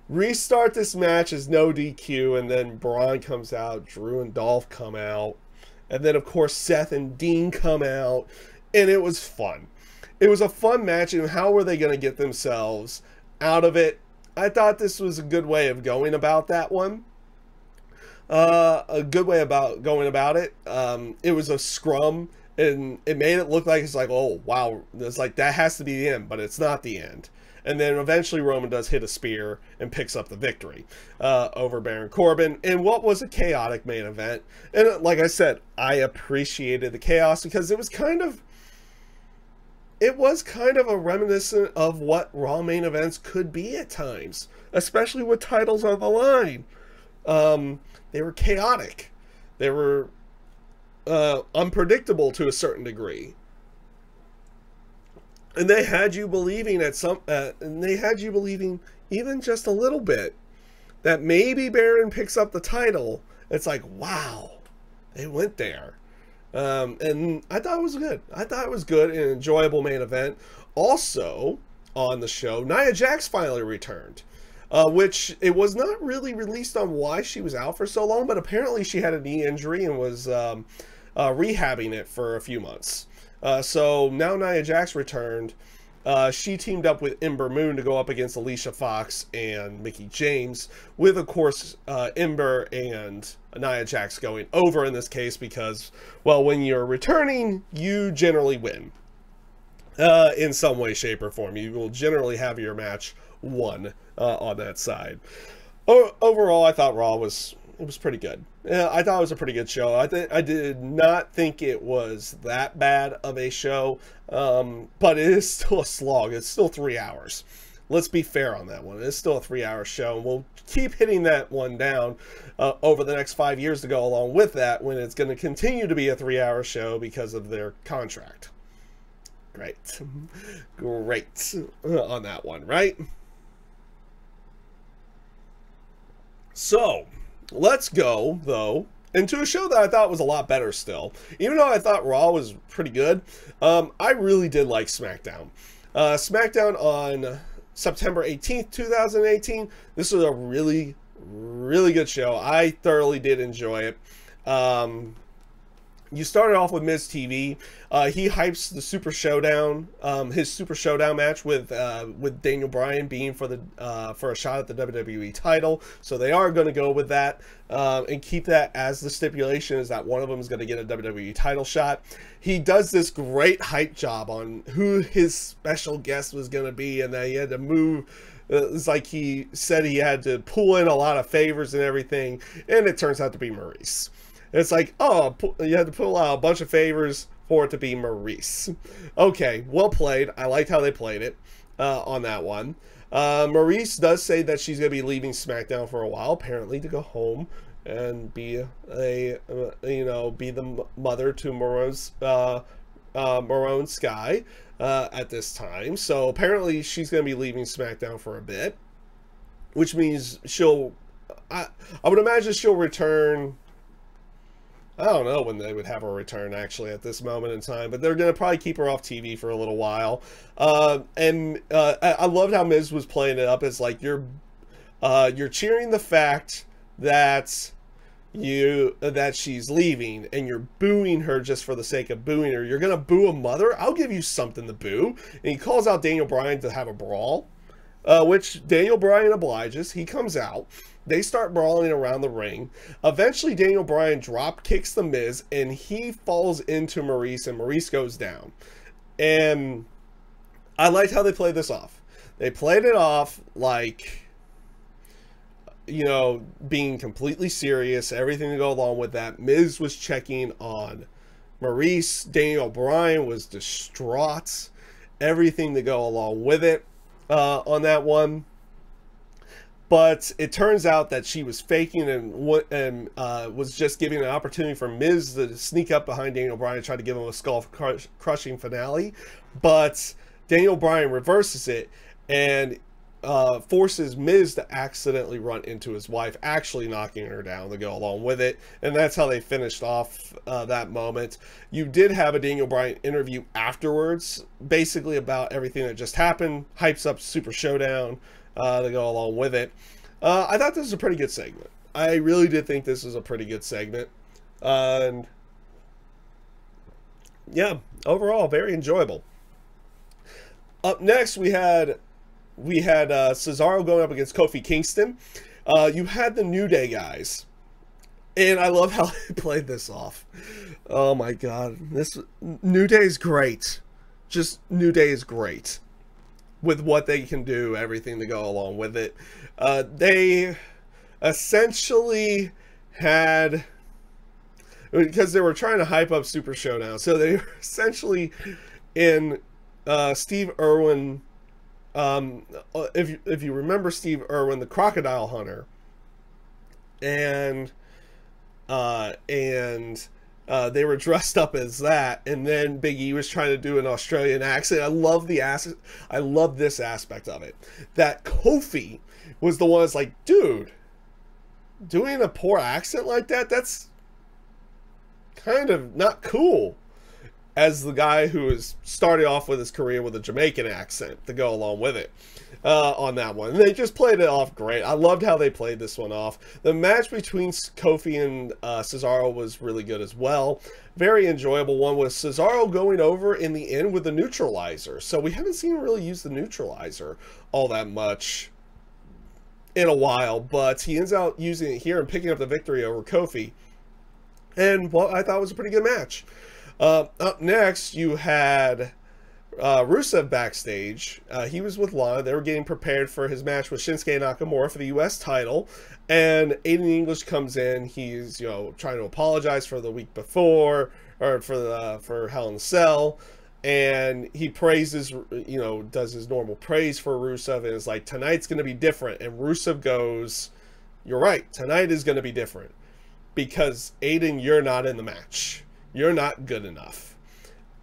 Restart this match as no DQ, and then Braun comes out, Drew and Dolph come out, and then of course Seth and Dean come out, and it was fun. It was a fun match, and how were they going to get themselves out of it? I thought this was a good way of going about that one. A good way about going about it. It was a scrum, and it made it look like it's like, oh wow, it's like that has to be the end, but it's not the end. And then eventually Roman does hit a spear and picks up the victory over Baron Corbin in what was a chaotic main event. And like I said, I appreciated the chaos, because it was kind of a reminiscent of what Raw main events could be at times, especially with titles on the line. They were chaotic. They were unpredictable to a certain degree. And they had you believing even just a little bit that maybe Baron picks up the title. It's like, wow, they went there. And I thought it was good. I thought it was good, an enjoyable main event. Also on the show, Nia Jax finally returned, which it was not really released on why she was out for so long, but apparently she had a knee injury and was rehabbing it for a few months. So now Nia Jax returned. She teamed up with Ember Moon to go up against Alicia Fox and Mickie James, with, of course, Ember and Nia Jax going over in this case because, well, when you're returning, you generally win. In some way, shape, or form. You will generally have your match won on that side. Overall, I thought Raw was pretty good. Yeah, I thought it was a pretty good show. I did not think it was that bad of a show, but it is still a slog. It's still 3 hours. Let's be fair on that one. It's still a 3-hour show, and we'll keep hitting that one down over the next 5 years to go along with that, when it's going to continue to be a 3-hour show because of their contract. Great. Great on that one, right? So, let's go, though, into a show that I thought was a lot better still. Even though I thought Raw was pretty good, I really did like SmackDown. SmackDown on September 18th, 2018. This was a really, really good show. I thoroughly did enjoy it. You started off with Miz TV. He hypes the Super Showdown, his Super Showdown match with Daniel Bryan being for a shot at the WWE title. So they are going to go with that and keep that as the stipulation, is that one of them is going to get a WWE title shot. He does this great hype job on who his special guest was going to be, and that he had to move. It's like he said he had to pull in a lot of favors and everything, and it turns out to be Maurice. It's like, oh, you had to pull out a bunch of favors for it to be Maurice. Okay, well played. I liked how they played it on that one. Maurice does say that she's going to be leaving SmackDown for a while, apparently to go home and be be the mother to Marone Sky at this time. So apparently she's going to be leaving SmackDown for a bit, which means I would imagine she'll return. I don't know when they would have her return actually at this moment in time, but they're going to probably keep her off TV for a little while. I loved how Miz was playing it up as like you're cheering the fact that she's leaving, and you're booing her just for the sake of booing her. You're gonna boo a mother? I'll give you something to boo. And he calls out Daniel Bryan to have a brawl, which Daniel Bryan obliges. He comes out. They start brawling around the ring. Eventually, Daniel Bryan drop kicks the Miz, and he falls into Maurice, and Maurice goes down. And I liked how they played this off. They played it off like, being completely serious, everything to go along with that. Miz was checking on Maurice. Daniel Bryan was distraught. Everything to go along with it on that one. But it turns out that she was faking and was just giving an opportunity for Miz to sneak up behind Daniel Bryan and try to give him a skull-crushing finale. But Daniel Bryan reverses it and forces Miz to accidentally run into his wife, actually knocking her down to go along with it. And that's how they finished off that moment. You did have a Daniel Bryan interview afterwards, basically about everything that just happened, hypes up Super Showdown to go along with it. I thought this was a pretty good segment. I really did think this was a pretty good segment. And yeah, overall, very enjoyable. Up next, we had Cesaro going up against Kofi Kingston. You had the New Day guys, and I love how they played this off. Oh my god, this New Day is great. Just New Day is great with what they can do, everything to go along with it. They essentially had, because they were trying to hype up Super Showdown, so they were essentially in Steve Irwin. If you remember Steve Irwin, the Crocodile Hunter, and they were dressed up as that, and then Big E was trying to do an Australian accent. I love this aspect of it. That Kofi was the one that's like, dude, doing a poor accent like that's kind of not cool. As the guy who is starting off with his career with a Jamaican accent to go along with it on that one. And they just played it off great. I loved how they played this one off. The match between Kofi and Cesaro was really good as well. Very enjoyable one, with Cesaro going over in the end with the neutralizer. So we haven't seen him really use the neutralizer all that much in a while, but he ends out using it here and picking up the victory over Kofi. And what I thought was a pretty good match. Up next, you had Rusev backstage. He was with Lana. They were getting prepared for his match with Shinsuke Nakamura for the U.S. title. And Aiden English comes in. He's, trying to apologize for the week before, or for Hell in a Cell. And he praises, does his normal praise for Rusev, and is like, tonight's going to be different. And Rusev goes, you're right, tonight is going to be different. Because, Aiden, you're not in the match. You're not good enough.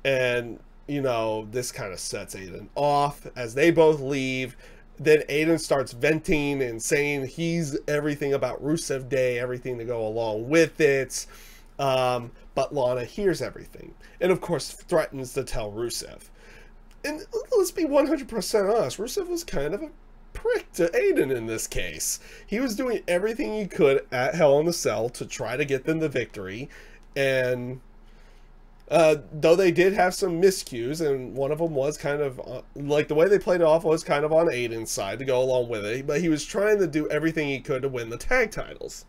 And, this kind of sets Aiden off as they both leave. Then Aiden starts venting and saying he's everything about Rusev Day, everything to go along with it. But Lana hears everything. And, of course, threatens to tell Rusev. And let's be 100% honest. Rusev was kind of a prick to Aiden in this case. He was doing everything he could at Hell in a Cell to try to get them the victory. And though they did have some miscues, and one of them was kind of like the way they played it off was kind of on Aiden's side to go along with it, but he was trying to do everything he could to win the tag titles.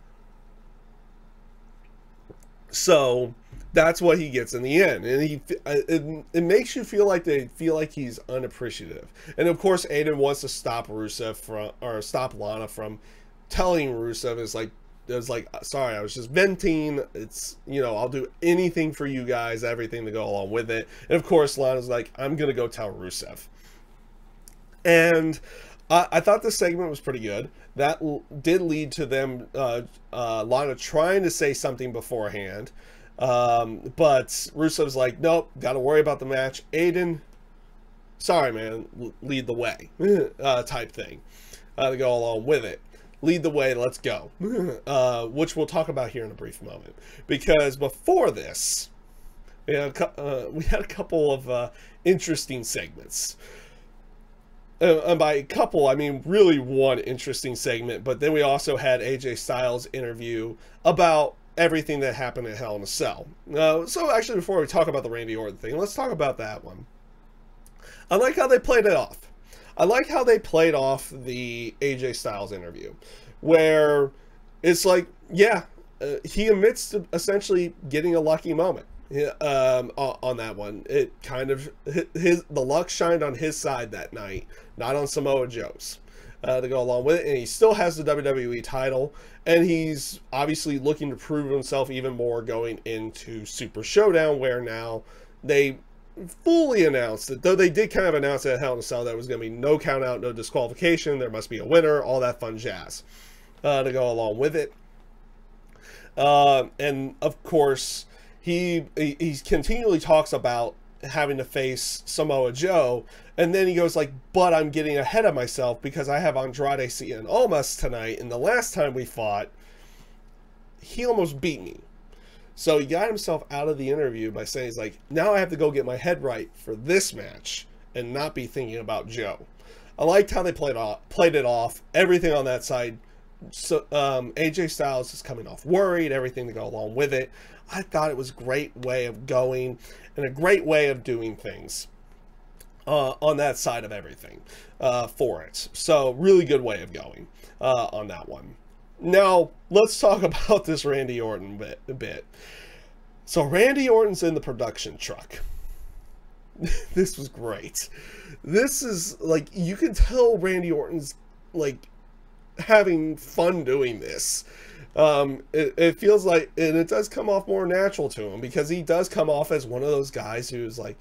So that's what he gets in the end, and it makes you feel like he's unappreciative. And of course, Aiden wants to stop stop Lana from telling Rusev is like, sorry, I was just venting. It's, I'll do anything for you guys, everything to go along with it. And of course, Lana's like, I'm going to go tell Rusev. And I thought the segment was pretty good. That did lead to them, Lana trying to say something beforehand. But Russo's like, nope, got to worry about the match. Aiden, sorry, man, lead the way, type thing, to go along with it. Lead the way, let's go. Which we'll talk about here in a brief moment. Because before this, we had a couple of interesting segments. And by a couple, I mean really one interesting segment. But then we also had AJ Styles' interview about everything that happened at Hell in a Cell. So actually, before we talk about the Randy Orton thing, let's talk about that one. I like how they played it off. I like how they played off the AJ Styles interview, where it's like, yeah, he admits to essentially getting a lucky moment on that one. It kind of, the luck shined on his side that night, not on Samoa Joe's, to go along with it. And he still has the WWE title, and he's obviously looking to prove himself even more going into Super Showdown, where now they fully announced it, though they did kind of announce at Hell in a Cell that it was going to be no count out, no disqualification, there must be a winner, all that fun jazz to go along with it. And of course, he continually talks about having to face Samoa Joe, and then he goes like, but I'm getting ahead of myself because I have Andrade Cien Almas tonight, and the last time we fought, he almost beat me. So he got himself out of the interview by saying, he's like, now I have to go get my head right for this match and not be thinking about Joe. I liked how they played it off, everything on that side. So AJ Styles is coming off worried, everything to go along with it. I thought it was a great way of going and a great way of doing things on that side of everything for it. So really good way of going on that one. Now, let's talk about this Randy Orton a bit. So, Randy Orton's in the production truck. This was great. This is, like, you can tell Randy Orton's, like, having fun doing this. It feels like, and it does come off more natural to him, because he does come off as one of those guys who's, like,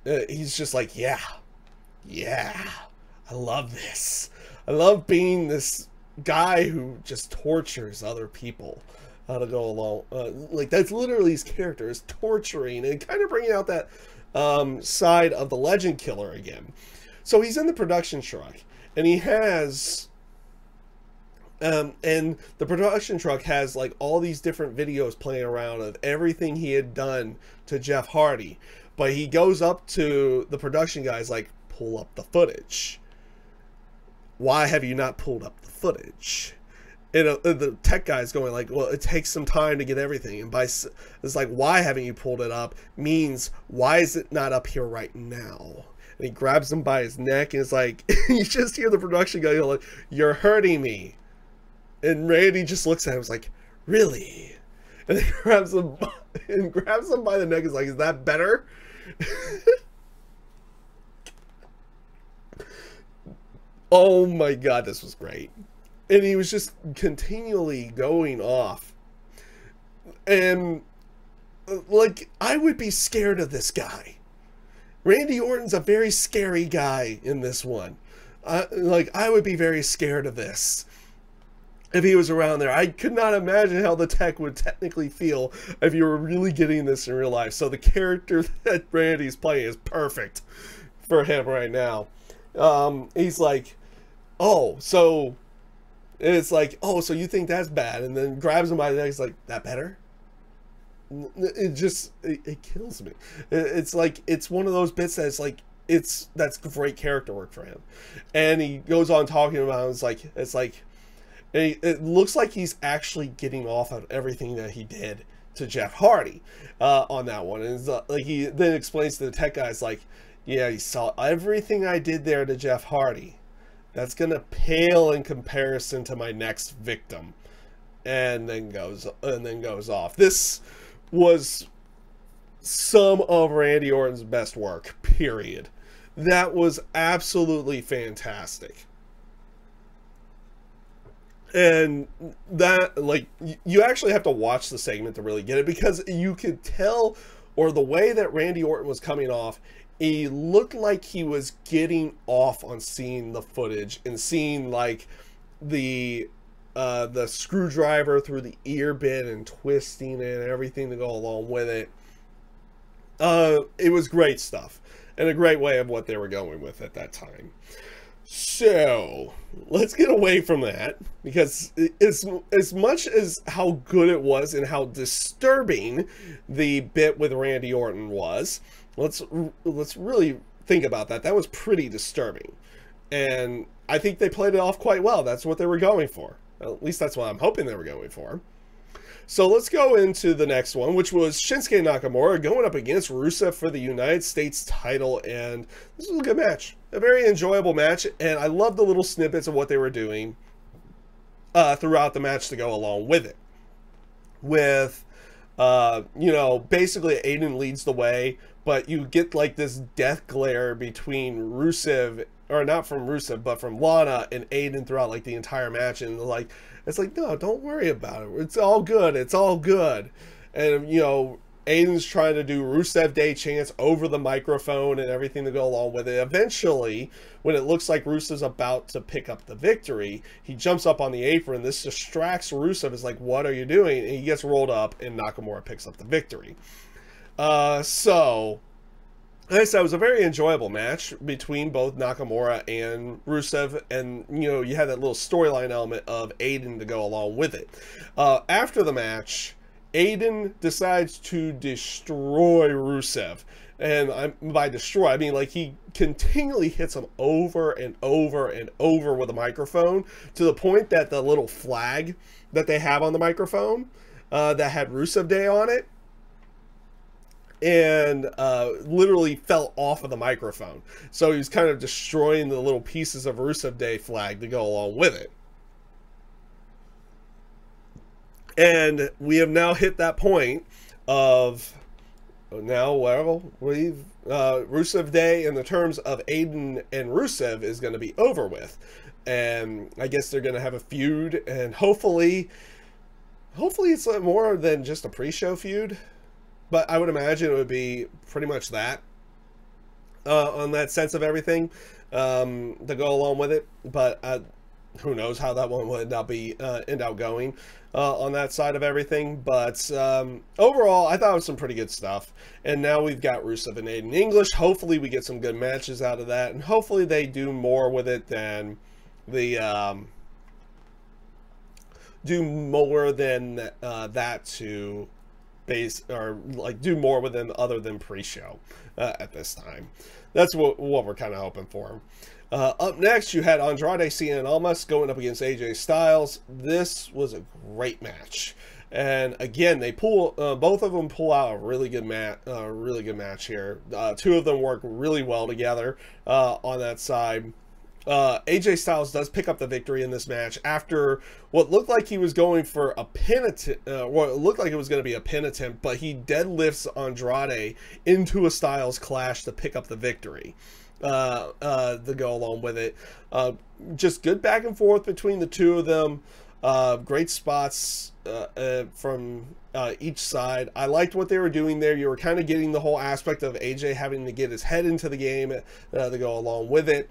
he's just like, yeah, I love this. I love being this guy who just tortures other people to go along. Like, that's literally his character, is torturing and kind of bringing out that side of the legend killer again. So he's in the production truck, and he has and the production truck has like all these different videos playing around of everything he had done to Jeff Hardy. But he goes up to the production guys like, pull up the footage. Why have you not pulled up the footage? And the tech guy's going like, well, it takes some time to get everything. And it's like, why haven't you pulled it up? Means, why is it not up here right now? And he grabs him by his neck, and it's like, you just hear the production guy go like, you're hurting me. And Randy just looks at him and is like, really? And he grabs him by the neck and is like, is that better? Oh my God, this was great. And he was just continually going off. And, like, I would be scared of this guy. Randy Orton's a very scary guy in this one. Like, I would be very scared of this if he was around there. I could not imagine how the tech would technically feel if you were really getting this in real life. So the character that Randy's playing is perfect for him right now. He's like, oh, so it's like, oh, so you think that's bad? And then grabs him by the neck. He's like, that better? It just, it kills me. It's like, it's one of those bits that's like, that's great character work for him. And he goes on talking about it. It's like, and it looks like he's actually getting off on everything that he did to Jeff Hardy on that one. And it's like, he then explains to the tech guys like, yeah, you saw everything I did there to Jeff Hardy. That's going to pale in comparison to my next victim. And then goes off. This was some of Randy Orton's best work, period. That was absolutely fantastic. And that, like, you actually have to watch the segment to really get it, because you could tell, or the way that Randy Orton was coming off, he looked like he was getting off on seeing the footage and seeing like the screwdriver through the ear bit and twisting it and everything to go along with it. It was great stuff and a great way of what they were going with at that time. So let's get away from that, because as much as how good it was and how disturbing the bit with Randy Orton was, let's really think about that. That was pretty disturbing, and I think they played it off quite well. That's what they were going for. At least that's what I'm hoping they were going for. So let's go into the next one, which was Shinsuke Nakamura going up against Rusev for the United States title, and this was a good match. A very enjoyable match, and I love the little snippets of what they were doing throughout the match to go along with it. With, you know, basically Aiden leads the way, but you get like this death glare between Rusev, or not from Rusev, but from Lana and Aiden throughout like the entire match, and like, it's like, no, don't worry about it. It's all good. It's all good. And, you know, Aiden's trying to do Rusev Day chants over the microphone and everything to go along with it. Eventually, when it looks like Rusev's about to pick up the victory, he jumps up on the apron. This distracts Rusev. It's like, what are you doing? And he gets rolled up, and Nakamura picks up the victory. So, like I said, it was a very enjoyable match between both Nakamura and Rusev, and, you know, you had that little storyline element of Aiden to go along with it. After the match, Aiden decides to destroy Rusev, and by destroy, I mean like he continually hits him over and over and over with a microphone, to the point that the little flag that they have on the microphone that had Rusev Day on it, and literally fell off of the microphone. So he was kind of destroying the little pieces of Rusev Day flag to go along with it. And we have now hit that point of, now, well, we've Rusev Day in the terms of Aiden and Rusev is going to be over with. And I guess they're going to have a feud, and hopefully it's more than just a pre-show feud. But I would imagine it would be pretty much that, on that sense of everything, to go along with it. But who knows how that one would end up going on that side of everything. But overall, I thought it was some pretty good stuff. And now we've got Rusev and Aiden English. Hopefully we get some good matches out of that, and hopefully they do more with it than the do more than that to base, or like do more with them other than pre-show at this time. That's what we're kind of hoping for. Up next, you had Andrade Cien Almas going up against AJ Styles. This was a great match, and again, they both of them pull out a really good match here. Two of them work really well together on that side. AJ Styles does pick up the victory in this match after what looked like he was going for a pin attempt, what looked like it was going to be a pin attempt, but he deadlifts Andrade into a Styles clash to pick up the victory. To go along with it. Just good back and forth between the two of them. Great spots from each side. I liked what they were doing there. You were kind of getting the whole aspect of AJ having to get his head into the game to go along with it.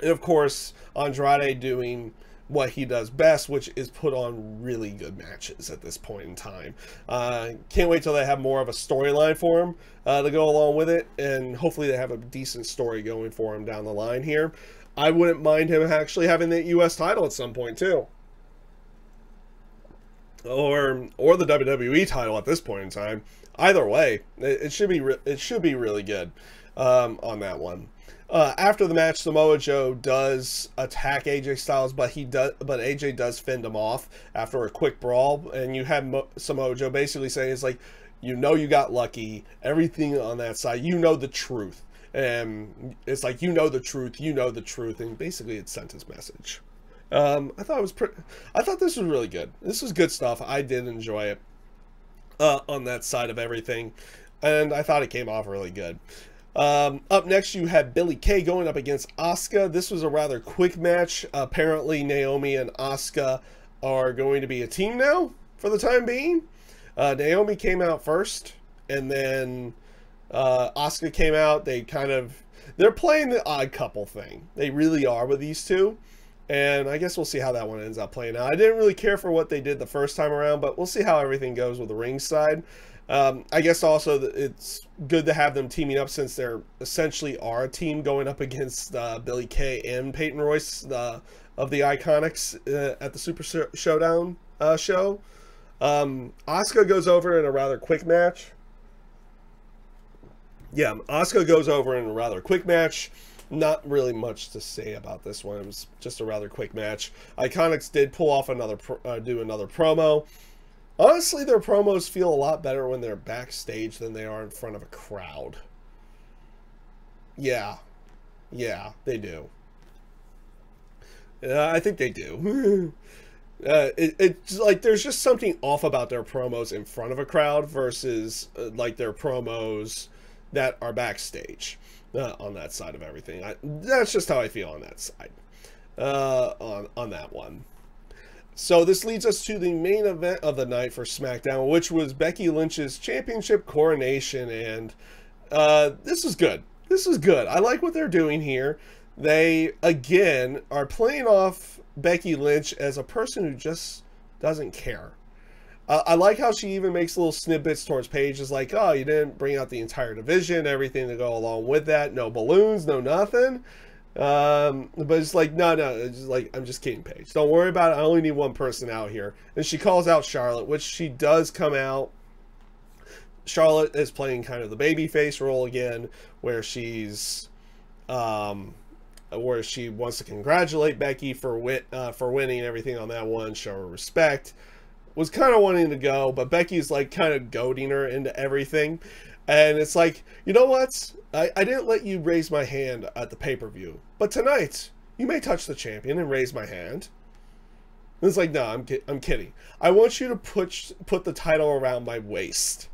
And of course, Andrade doing what he does best, which is put on really good matches at this point in time. Can't wait till they have more of a storyline for him to go along with it, and hopefully they have a decent story going for him down the line here. I wouldn't mind him actually having the US title at some point too, or the WWE title at this point in time. Either way, it should be really good on that one. After the match, Samoa Joe does attack AJ Styles, but AJ does fend him off after a quick brawl, and you have Samoa Joe basically saying, it's like, you know, you got lucky, everything on that side, you know the truth, and it's like, you know the truth, and basically it sent his message. I thought this was really good. This was good stuff. I did enjoy it on that side of everything, and I thought it came off really good. Up next, you had Billie Kay going up against Asuka. This was a rather quick match. Apparently, Naomi and Asuka are going to be a team now for the time being. Naomi came out first, and then Asuka came out. They're playing the odd couple thing. They really are with these two. And I guess we'll see how that one ends up playing out. I didn't really care for what they did the first time around, but we'll see how everything goes with the ringside. I guess also it's good to have them teaming up since they're essentially are a team going up against Billie Kay and Peyton Royce of the Iconics at the Super Showdown show. Asuka goes over in a rather quick match. Yeah, Asuka goes over in a rather quick match. Not really much to say about this one. It was just a rather quick match. Iconics did pull off another promo. Honestly, their promos feel a lot better when they're backstage than they are in front of a crowd. Yeah, they do. I think they do. It's like there's just something off about their promos in front of a crowd versus like their promos that are backstage. On that side of everything. That's just how I feel on that side. On that one. So this leads us to the main event of the night for SmackDown, which was Becky Lynch's championship coronation. And this is good. This is good. I like what they're doing here. They, again, are playing off Becky Lynch as a person who just doesn't care. I like how she even makes little snippets towards Paige. Is like, oh, you didn't bring out the entire division, everything to go along with that. No balloons, no nothing. But it's like, no. It's just like, I'm just kidding, Paige. Don't worry about it. I only need one person out here. And she calls out Charlotte, which she does come out. Charlotte is playing kind of the babyface role again, where she's, where she wants to congratulate Becky for winning everything on that one, show her respect. Was kind of wanting to go, but Becky's like kind of goading her into everything. And it's like, you know what? I didn't let you raise my hand at the pay-per-view, but tonight you may touch the champion and raise my hand. And it's like, no, I'm kidding. I want you to put the title around my waist.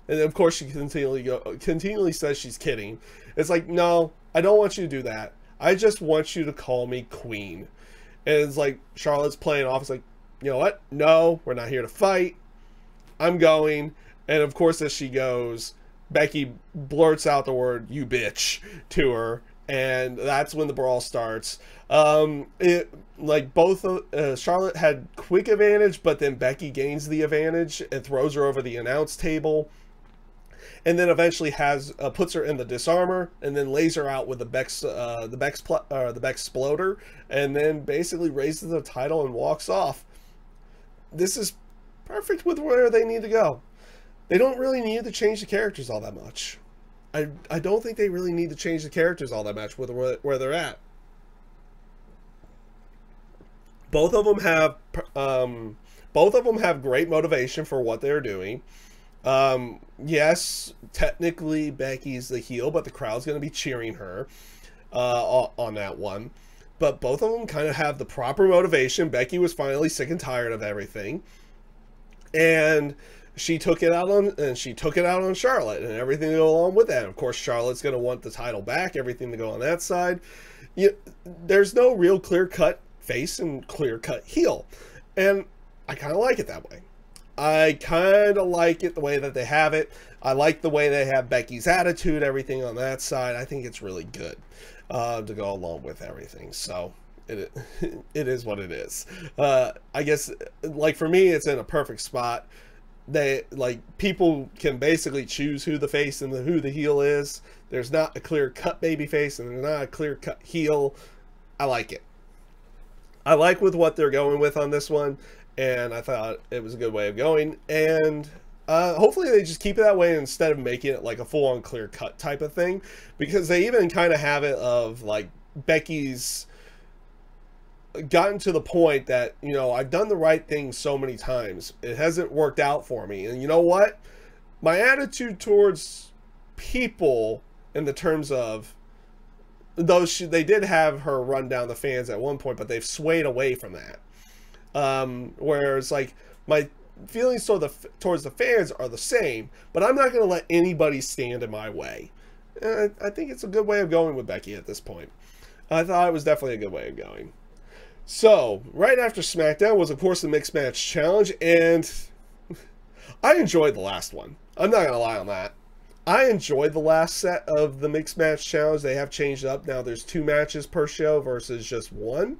And of course she continually says she's kidding. It's like, no, I don't want you to do that. I just want you to call me queen. And it's like Charlotte's playing off. It's like, you know what? No, we're not here to fight. I'm going. And of course, as she goes, Becky blurts out the word, you bitch, to her. And that's when the brawl starts. Charlotte had quick advantage, but then Becky gains the advantage and throws her over the announce table. And then eventually puts her in the disarmor and then lays her out with the Bex Exploder, and then basically raises the title and walks off. This is perfect with where they need to go. They don't really need to change the characters all that much. I don't think they really need to change the characters all that much with where they're at. Both of them have great motivation for what they're doing. Yes, technically Becky's the heel, but the crowd's going to be cheering her on that one. But both of them kind of have the proper motivation. Becky was finally sick and tired of everything, and she took it out on Charlotte and everything to go along with that. Of course, Charlotte's going to want the title back, everything to go on that side. There's no real clear-cut face and clear-cut heel, and I kind of like it that way. I kind of like it the way that they have it. I like the way they have Becky's attitude, everything on that side. I think it's really good to go along with everything. So it is what it is. I guess, like, for me, it's in a perfect spot. People can basically choose who the face and who the heel is. There's not a clear-cut baby face and there's not a clear-cut heel. I like it. I like with what they're going with on this one. And I thought it was a good way of going. And hopefully they just keep it that way instead of making it like a full-on clear-cut type of thing. Because they even kind of have it of, like, Becky's gotten to the point that, you know, I've done the right thing so many times. It hasn't worked out for me. And you know what? My attitude towards people in the terms of, though they did have her run down the fans at one point, but they've swayed away from that. Whereas, like, my feelings towards the fans are the same, but I'm not going to let anybody stand in my way. And I think it's a good way of going with Becky at this point. I thought it was definitely a good way of going. So, right after SmackDown was, of course, the Mixed Match Challenge, and I enjoyed the last one. I'm not going to lie on that. I enjoyed the last set of the Mixed Match Challenge. They have changed up. Now there's 2 matches per show versus just 1.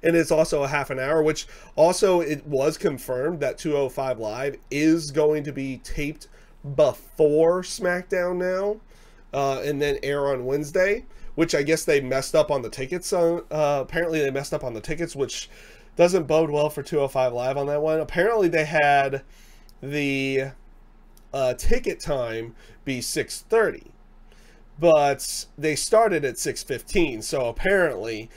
And it's also a half an hour, which also it was confirmed that 205 Live is going to be taped before SmackDown now, and then air on Wednesday, which I guess they messed up on the tickets. Apparently they messed up on the tickets, which doesn't bode well for 205 Live on that one. Apparently they had the ticket time be 6:30, but they started at 6:15, so apparently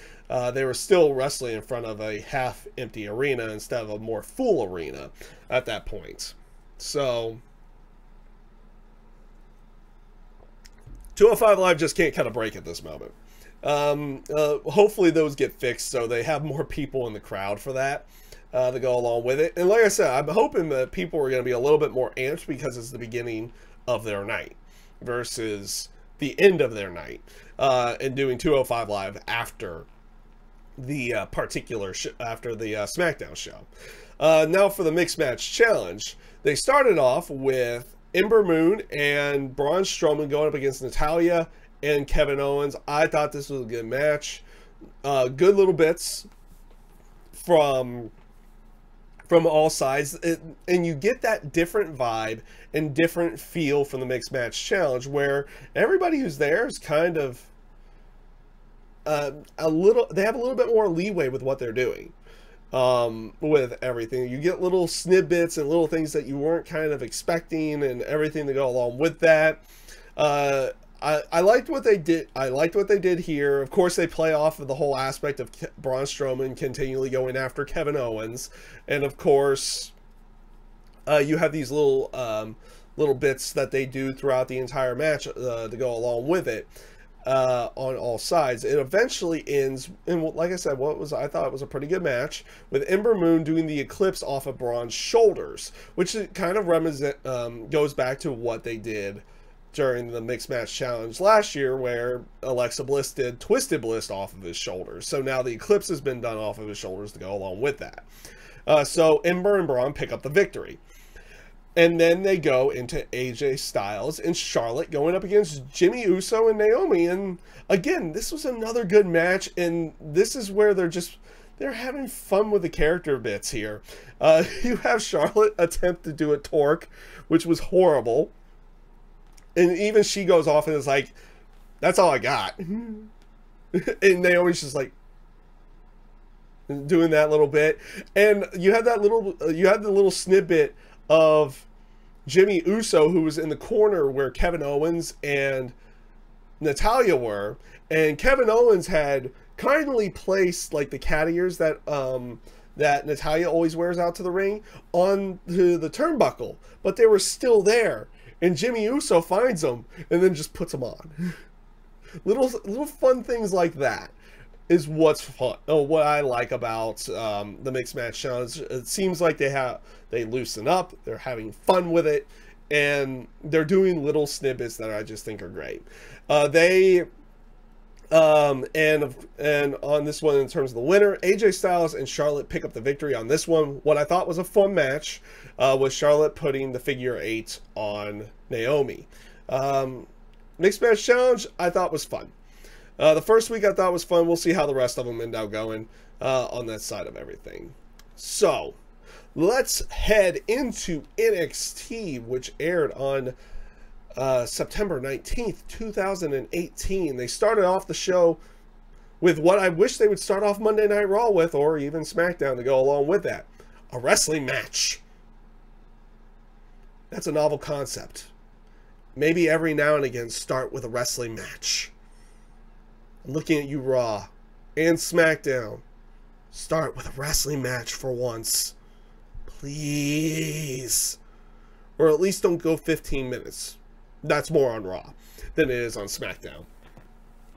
they were still wrestling in front of a half-empty arena instead of a more full arena at that point. So 205 Live just can't cut a break at this moment. Hopefully those get fixed so they have more people in the crowd for that to go along with it. And like I said, I'm hoping that people are going to be a little bit more amped because it's the beginning of their night versus the end of their night, and doing 205 Live after the after the SmackDown show. Now for the Mixed Match Challenge, they started off with Ember Moon and Braun Strowman going up against Natalya and Kevin Owens. I thought this was a good match. Good little bits from all sides, and you get that different vibe and different feel from the Mixed Match Challenge, where everybody who's there is kind of they have a little bit more leeway with what they're doing. With everything, you get little snippets and little things that you weren't kind of expecting, and everything to go along with that. I liked what they did. I liked what they did here. Of course, they play off of the whole aspect of Braun Strowman continually going after Kevin Owens, and of course, you have these little bits that they do throughout the entire match to go along with it. On all sides. It eventually ends, and like I said, I thought it was a pretty good match, with Ember Moon doing the Eclipse off of Braun's shoulders, which kind of goes back to what they did during the Mixed Match Challenge last year, where Alexa Bliss did Twisted Bliss off of his shoulders. So now the Eclipse has been done off of his shoulders to go along with that. So Ember and Braun pick up the victory. And then they go into AJ Styles and Charlotte going up against Jimmy Uso and Naomi. And again, this was another good match. And this is where they're having fun with the character bits here. You have Charlotte attempt to do a torque, which was horrible. And even she goes off and is like, that's all I got. And Naomi's just like doing that little bit. And you had the little snippet of Jimmy Uso, who was in the corner where Kevin Owens and Natalya were, and Kevin Owens had kindly placed like the cat ears that that Natalya always wears out to the ring onto the turnbuckle, but they were still there, and Jimmy Uso finds them and then just puts them on. little fun things like that is what's fun. What I like about the Mixed Match Challenge. It seems like they loosen up, they're having fun with it, and they're doing little snippets that I just think are great. And on this one, in terms of the winner, AJ Styles and Charlotte pick up the victory on this one. What I thought was a fun match was Charlotte putting the figure 8 on Naomi. Mixed Match Challenge I thought was fun. The first week I thought was fun. We'll see how the rest of them end up going on that side of everything. So let's head into NXT, which aired on September 19th, 2018. They started off the show with what I wish they would start off Monday Night Raw with, or even SmackDown to go along with that. A wrestling match. That's a novel concept. Maybe every now and again start with a wrestling match. I'm looking at you, Raw and SmackDown. Start with a wrestling match for once. Please. Or at least don't go 15 minutes. That's more on Raw than it is on SmackDown.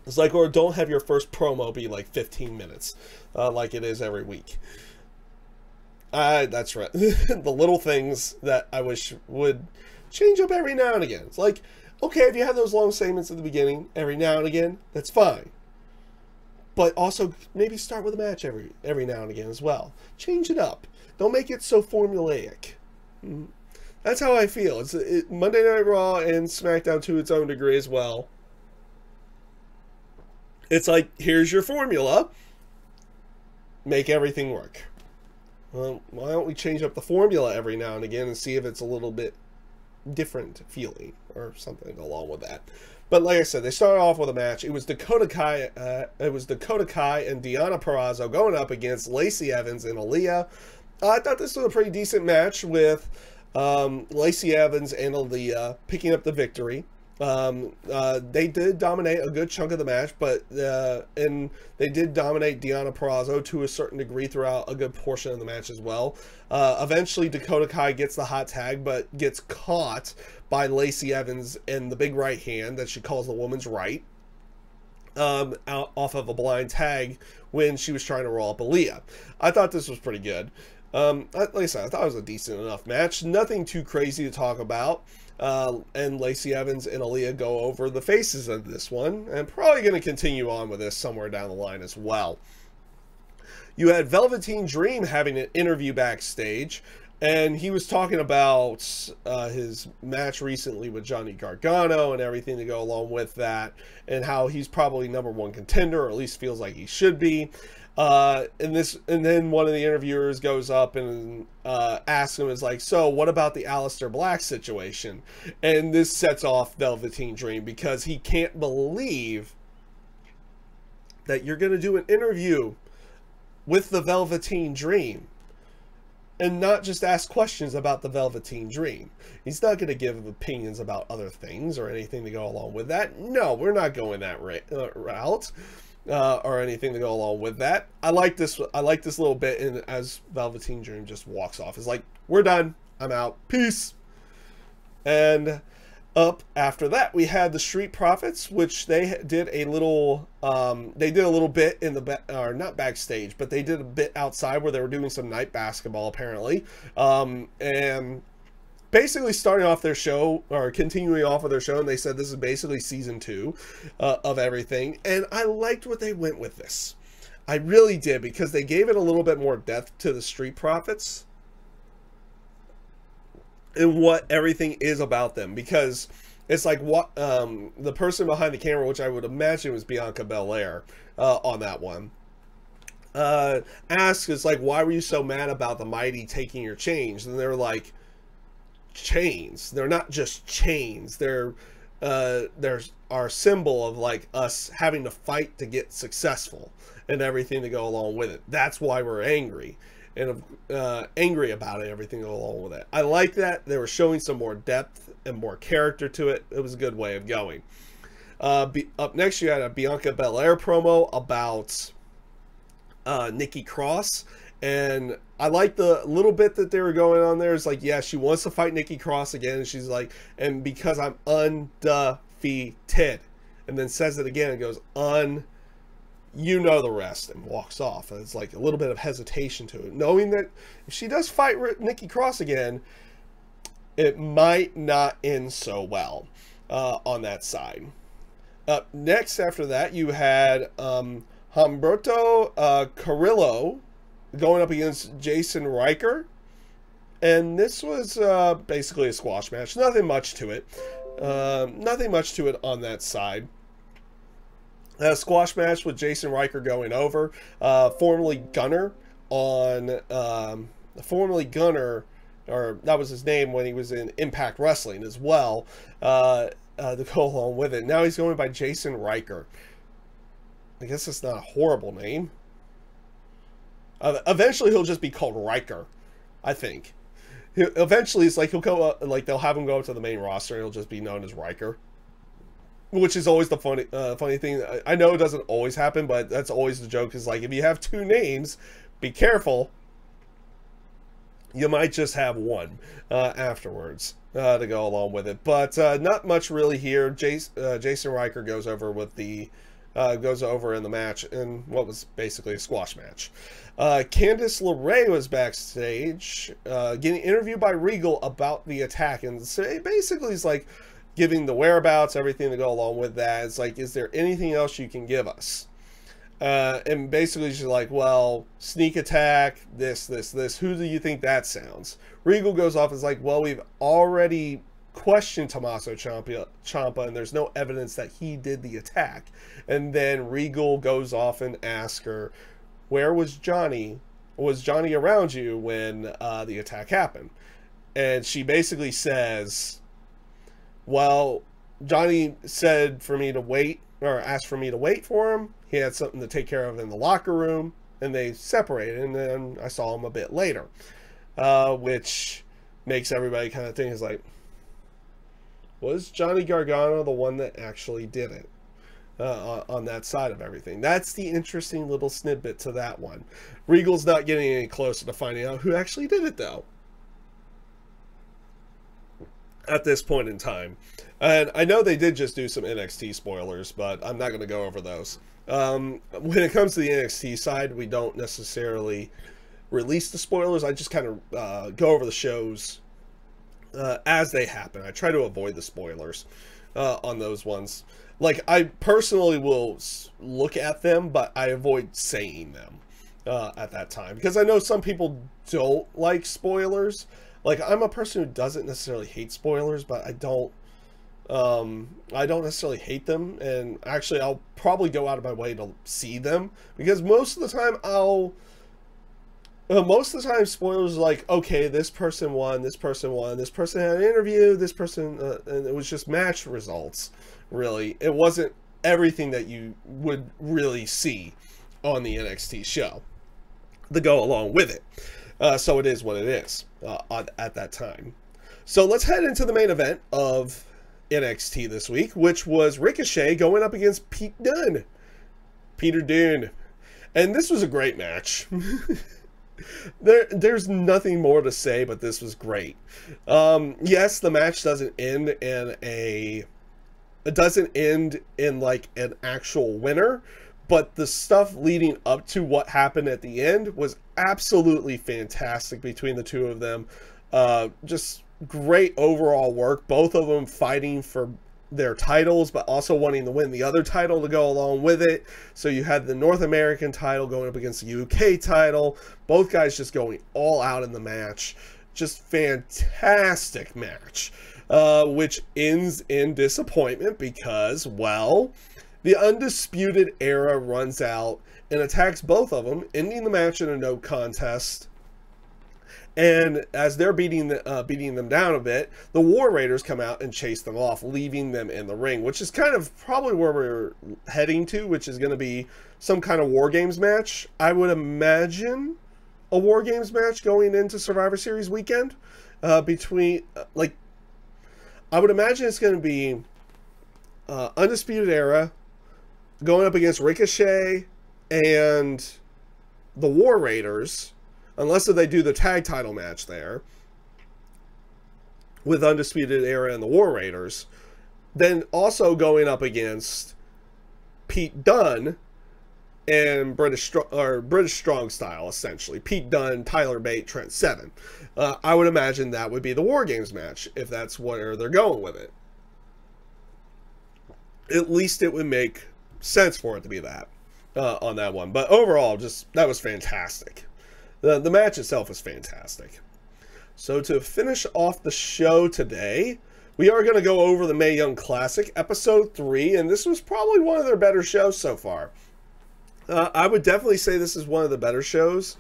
It's like, or don't have your first promo be like 15 minutes, like it is every week. That's right. The little things that I wish would change up every now and again. It's like, okay, if you have those long segments at the beginning, every now and again, that's fine. But also, maybe start with a match every now and again as well. Change it up. Don't make it so formulaic. That's how I feel. Monday Night Raw and SmackDown to its own degree as well. It's like, here's your formula. Make everything work. Well, why don't we change up the formula every now and again and see if it's a little bit different feeling or something along with that. But like I said, they started off with a match. It was Dakota Kai and Deonna Purrazzo going up against Lacey Evans and Aaliyah. I thought this was a pretty decent match with Lacey Evans and Aaliyah picking up the victory. They did dominate a good chunk of the match, but and they did dominate Deonna Purrazzo to a certain degree throughout a good portion of the match as well. Eventually, Dakota Kai gets the hot tag, but gets caught by Lacey Evans in the big right hand that she calls the woman's right, out off of a blind tag when she was trying to roll up Aaliyah. I thought this was pretty good. Like I said, I thought it was a decent enough match. Nothing too crazy to talk about. And Lacey Evans and Aaliyah go over the faces of this one, and probably going to continue on with this somewhere down the line as well. You had Velveteen Dream having an interview backstage, and he was talking about his match recently with Johnny Gargano and everything to go along with that, and how he's probably #1 contender, or at least feels like he should be. And then one of the interviewers goes up and asks him, is like, so what about the Aleister Black situation? And this sets off Velveteen Dream, because he can't believe that you're going to do an interview with the Velveteen Dream and not just ask questions about the Velveteen Dream. He's not going to give opinions about other things or anything to go along with that. No, we're not going that route. Or anything to go along with that. I like this little bit, and as Velveteen Dream just walks off, is like, we're done, I'm out, peace. And up after that, we had the Street Profits, which they did a little bit in the or not backstage, but they did a bit outside where they were doing some night basketball apparently, and basically starting off their show, or continuing off of their show, and they said this is basically season 2 of everything, and I liked what they went with this. I really did, because they gave it a little bit more depth to the Street Profits and what everything is about them, because it's like what the person behind the camera, which I would imagine was Bianca Belair on that one, asks, it's like, why were you so mad about the Mighty taking your chains? And they're like, chains, they're not just chains, they're our symbol of like us having to fight to get successful and everything to go along with it. That's why we're angry, and angry about it, everything to go along with it. I like that they were showing some more depth and more character to it. It was a good way of going. Up next, you had a Bianca Belair promo about Nikki Cross. And I like the little bit that they were going on there. It's like, yeah, she wants to fight Nikki Cross again. And she's like, and because I'm undefeated. And then says it again and goes, you know the rest, and walks off. And it's like a little bit of hesitation to it, knowing that if she does fight Nikki Cross again, it might not end so well on that side. Up next after that, you had Humberto Carrillo going up against Jason Riker, and this was basically a squash match. Nothing much to it. Nothing much to it on that side. A squash match with Jason Riker going over, formerly Gunner, or that was his name when he was in Impact Wrestling as well, to go along with it. Now he's going by Jason Riker. I guess it's not a horrible name. Eventually he'll just be called Riker, I think. Eventually it's like he'll go like they'll have him go up to the main roster and he'll just be known as Riker, which is always the funny thing. I know it doesn't always happen, but that's always the joke, is like, if you have 2 names, be careful, you might just have one afterwards to go along with it. But not much really here. Jason Riker goes over with the goes over in the match in what was basically a squash match. Candice LeRae was backstage getting interviewed by Regal about the attack, and so it basically is like giving the whereabouts, everything to go along with that. It's like, is there anything else you can give us? And basically she's like, well, sneak attack, this. Who do you think that sounds? Regal goes off and is like, well, we've already questioned Tommaso Ciampa, and there's no evidence that he did the attack. And then Regal goes off and asks her, where was Johnny? Was Johnny around you when the attack happened? And she basically says, well, Johnny said for me to wait, or asked for me to wait for him. He had something to take care of in the locker room, and they separated, and then I saw him a bit later. Which makes everybody kind of think, is like, was Johnny Gargano the one that actually did it on that side of everything? That's the interesting little snippet to that one. Regal's not getting any closer to finding out who actually did it, though, at this point in time. And I know they did just do some NXT spoilers, but I'm not going to go over those. When it comes to the NXT side, we don't necessarily release the spoilers. I just kind of go over the shows as they happen. I try to avoid the spoilers on those ones. Like, I personally will look at them, but I avoid saying them at that time, because I know some people don't like spoilers. Like, I'm a person who doesn't necessarily hate spoilers, but I don't necessarily hate them, and actually I'll probably go out of my way to see them, because most of the time spoilers are like, okay, this person won, this person had an interview, this person, and it was just match results, really. It wasn't everything that you would really see on the NXT show to go along with it. So it is what it is at that time. So let's head into the main event of NXT this week, which was Ricochet going up against Peter Dunne. And this was a great match. There's nothing more to say, but this was great. Yes, the match doesn't end in like an actual winner, but the stuff leading up to what happened at the end was absolutely fantastic between the two of them. Just great overall work. Both of them fighting for their titles, but also wanting to win the other title to go along with it. So you had the North American title going up against the UK title. Both guys just going all out in the match. Just fantastic match, which ends in disappointment because, well, the Undisputed Era runs out and attacks both of them, ending the match in a no contest. And as they're beating them down a bit, the War Raiders come out and chase them off, leaving them in the ring, which is kind of probably where we're heading to, which is going to be some kind of War Games match. I would imagine a War Games match going into Survivor Series weekend between, I would imagine it's going to be Undisputed Era going up against Ricochet and the War Raiders, unless they do the tag title match there with Undisputed Era and the War Raiders. Then also going up against Pete Dunne and British Strong Style, essentially. Pete Dunne, Tyler Bate, Trent Seven. I would imagine that would be the War Games match, if that's where they're going with it. At least it would make sense for it to be that on that one. But overall, that was fantastic. The match itself is fantastic. So to finish off the show today, we are going to go over the Mae Young Classic, Episode 3, and this was probably one of their better shows so far. I would definitely say this is one of the better shows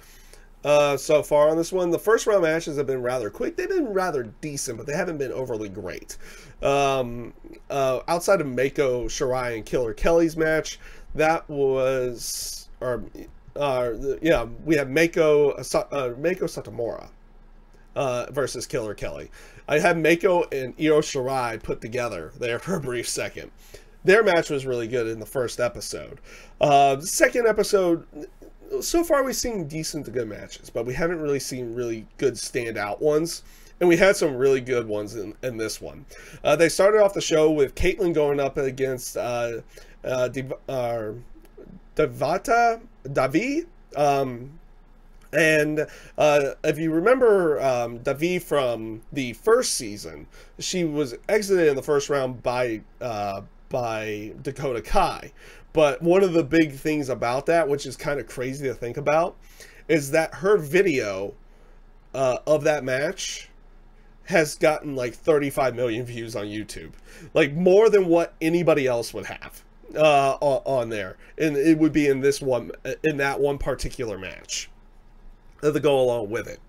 so far on this one. The first round matches have been rather quick. They've been rather decent, but they haven't been overly great. Outside of Mako Shirai and Killer Kelly's match, that was... we have Mako Satomura versus Killer Kelly. I had Mako and Io Shirai put together there for a brief second. Their match was really good in the first episode. The second episode, so far we've seen decent to good matches, but we haven't really seen really good standout ones. And we had some really good ones in this one. They started off the show with Caitlyn going up against Davi. And if you remember Davi from the first season, she was exited in the first round by by Dakota Kai. But one of the big things about that, which is kind of crazy to think about, is that her video of that match has gotten like 35 million views on YouTube, like more than what anybody else would have on there, and it would be in that one particular match to go along with it.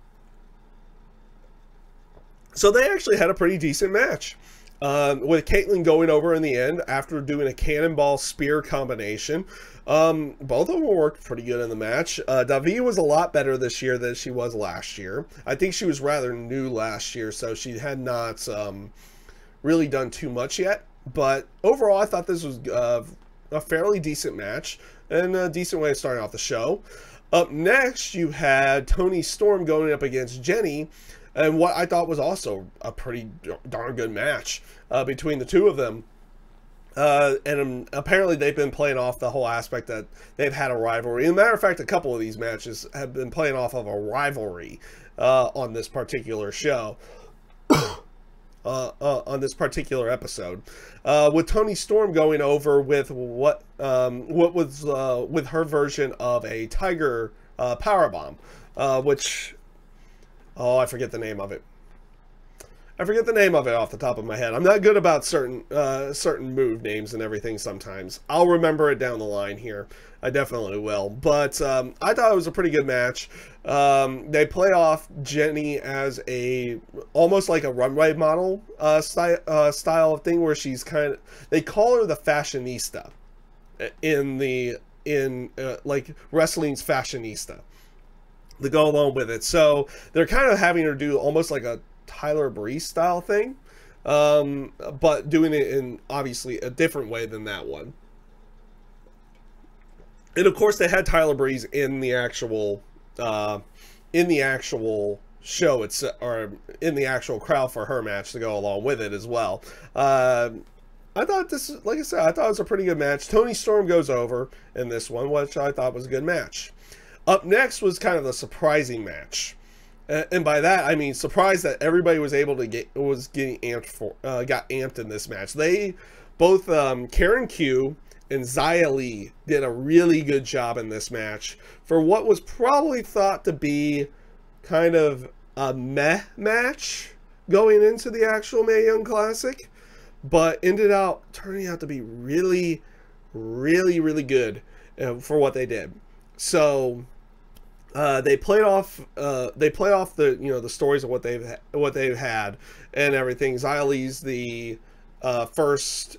So they actually had a pretty decent match, with Caitlyn going over in the end after doing a cannonball spear combination. Both of them worked pretty good in the match. Davi was a lot better this year than she was last year. I think she was rather new last year, so she had not really done too much yet. But overall, I thought this was a fairly decent match and a decent way of starting off the show. Up next, you had Toni Storm going up against Jenny, and what I thought was also a pretty darn good match between the two of them. And apparently they've been playing off the whole aspect that they've had a rivalry. As a matter of fact, a couple of these matches have been playing off of a rivalry on this particular show, on this particular episode, with Toni Storm going over with what was with her version of a Tiger powerbomb, which, oh, I forget the name of it. I forget the name of it off the top of my head. I'm not good about certain move names and everything sometimes. I'll remember it down the line here. I definitely will. But I thought it was a pretty good match. They play off Jenny as almost like a runway model style of thing, where she's they call her the fashionista in like wrestling's fashionista to go along with it. So they're kind of having her do almost like a Tyler Breeze style thing, but doing it in obviously a different way than that one. And of course they had Tyler Breeze in the actual show or in the actual crowd for her match to go along with it as well. I thought this, like I said, I thought it was a pretty good match. Toni Storm goes over in this one, which I thought was a good match. Up next was kind of a surprising match. And by that, I mean surprised that everybody was able to got amped in this match. They both, Karen Q and Xia Li, did a really good job in this match for what was probably thought to be kind of a meh match going into the actual Mae Young Classic, but ended up turning out to be really, really, really good for what they did. So they played off the the stories of what they've had and everything. Xia Li's the first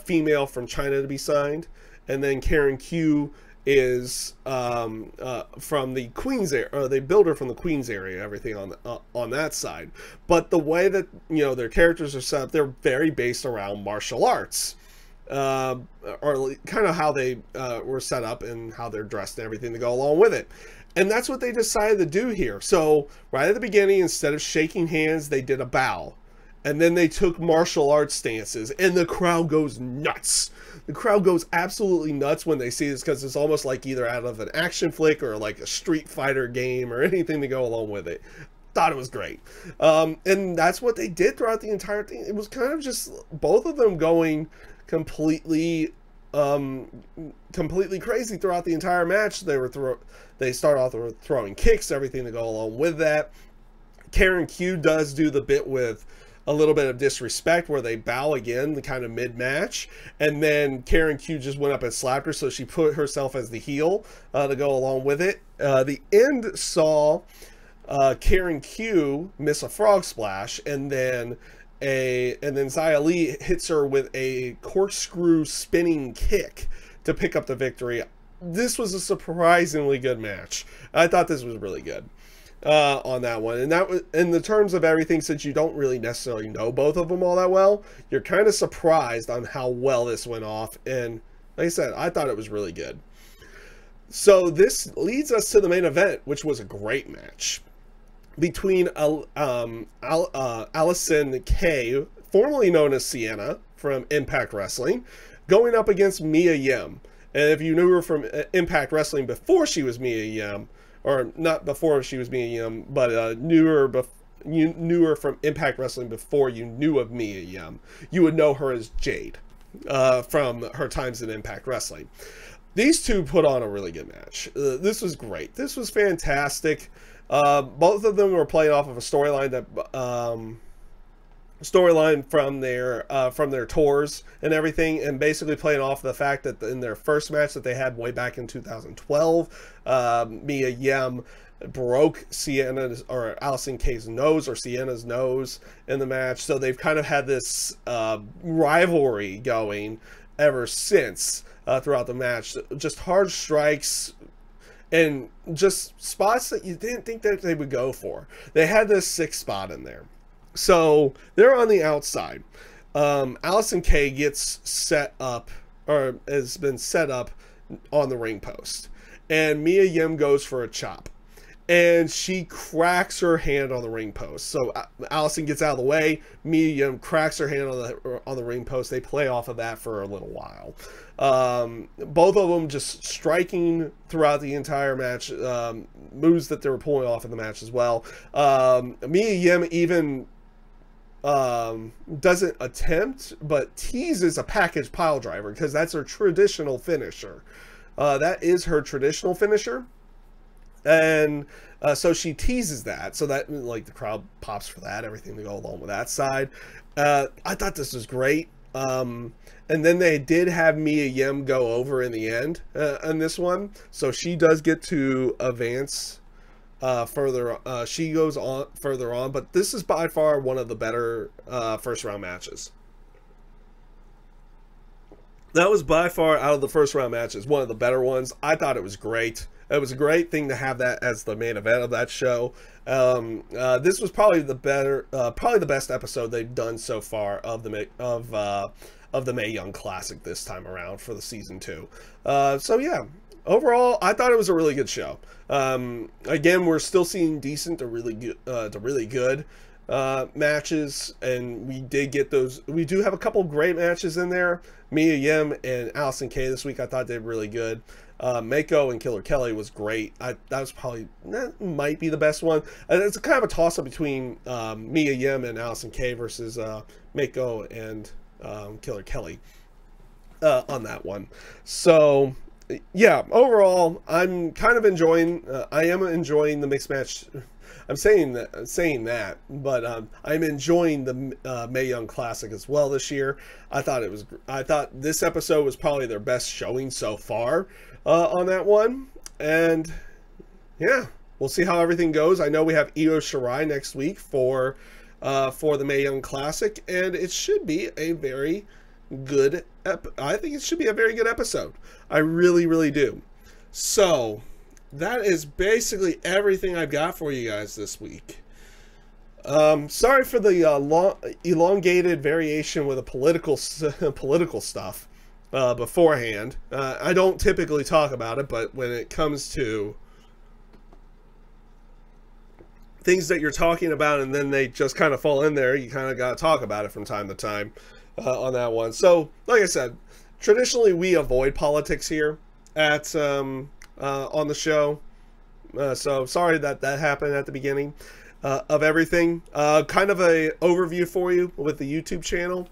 female from China to be signed, and then Karen Q is from the Queens area, or they build her from the Queens area, everything on that side. But the way that their characters are set up, they're very based around martial arts, or kind of how they were set up and how they're dressed and everything to go along with it. And that's what they decided to do here. So right at the beginning, instead of shaking hands, they did a bow. And then they took martial arts stances, and the crowd goes nuts. The crowd goes absolutely nuts when they see this, because it's almost like either out of an action flick or like a Street Fighter game or anything to go along with it. Thought it was great. And that's what they did throughout the entire thing. It was kind of just both of them going completely crazy throughout the entire match. They start off with throwing kicks, everything to go along with that. Karen Q does do the bit with a little bit of disrespect where they bow again, the kind of mid-match, and then Karen Q just went up and slapped her, so she put herself as the heel to go along with it. The end saw Karen Q miss a frog splash, and then Xia Li hits her with a corkscrew spinning kick to pick up the victory. This was a surprisingly good match. I thought this was really good on that one. And that was, in the terms of everything, since you don't really necessarily know both of them all that well, you're kind of surprised on how well this went off. And like I said, I thought it was really good. So this leads us to the main event, which was a great match between Allison Kay, formerly known as Sienna from Impact Wrestling, going up against Mia Yim. And if you knew her from Impact Wrestling before she was Mia Yim, or not before she was Mia Yim, but knew her from Impact Wrestling before you knew of Mia Yim, you would know her as Jade. from her times in Impact Wrestling. These two put on a really good match. This was great. This was fantastic. Both of them were playing off of a storyline from their tours and everything, and basically playing off the fact that in their first match that they had way back in 2012, Mia Yim broke Sienna's or Allison Kay's nose, or Sienna's nose, in the match. So they've kind of had this rivalry going ever since throughout the match. Just hard strikes and just spots that you didn't think that they would go for. They had this 6 spot in there. So they're on the outside. Allison Kay gets set up, or has been set up on the ring post, and Mia Yim goes for a chop, and she cracks her hand on the ring post. So Allison gets out of the way. Mia Yim cracks her hand on the ring post. They play off of that for a little while. Both of them just striking throughout the entire match. Moves that they were pulling off in the match as well. Mia Yim even doesn't attempt, but teases a package pile driver, because that's her traditional finisher. That is her traditional finisher. And so she teases that, so that, like, the crowd pops for that, everything to go along with that side. I thought this was great. And then they did have Mia Yim go over in the end on this one, so she does get to advance further. She goes on further on, but this is by far one of the better first round matches. That was by far, out of the first round matches, one of the better ones. I thought it was great. It was a great thing to have that as the main event of that show. This was probably the best episode they've done so far of the Mae Young Classic this time around for the season 2. So yeah, overall, I thought it was a really good show. Again, we're still seeing decent to really good matches, and we did get those. We do have a couple great matches in there. Mia Yim and Allison Kay this week, I thought they were really good. Mako and Killer Kelly was great. That might be the best one. It's kind of a toss up between Mia Yim and Allison Kay versus Mako and Killer Kelly on that one. So yeah, overall, I'm kind of enjoying. I am enjoying the mixed match. I'm saying that, but I'm enjoying the Mae Young Classic as well this year. I thought this episode was probably their best showing so far on that one, and yeah, we'll see how everything goes. I know we have Io Shirai next week for the Mae Young Classic, and it should be a very good. I think it should be a very good episode. I really, really do. So that is basically everything I've got for you guys this week. Sorry for the elongated variation with the political stuff beforehand. I don't typically talk about it, but when it comes to things that you're talking about and then they just kind of fall in there, you kind of got to talk about it from time to time on that one. So, like I said, traditionally we avoid politics here at on the show. So sorry that happened at the beginning of everything. Kind of a overview for you with the YouTube channel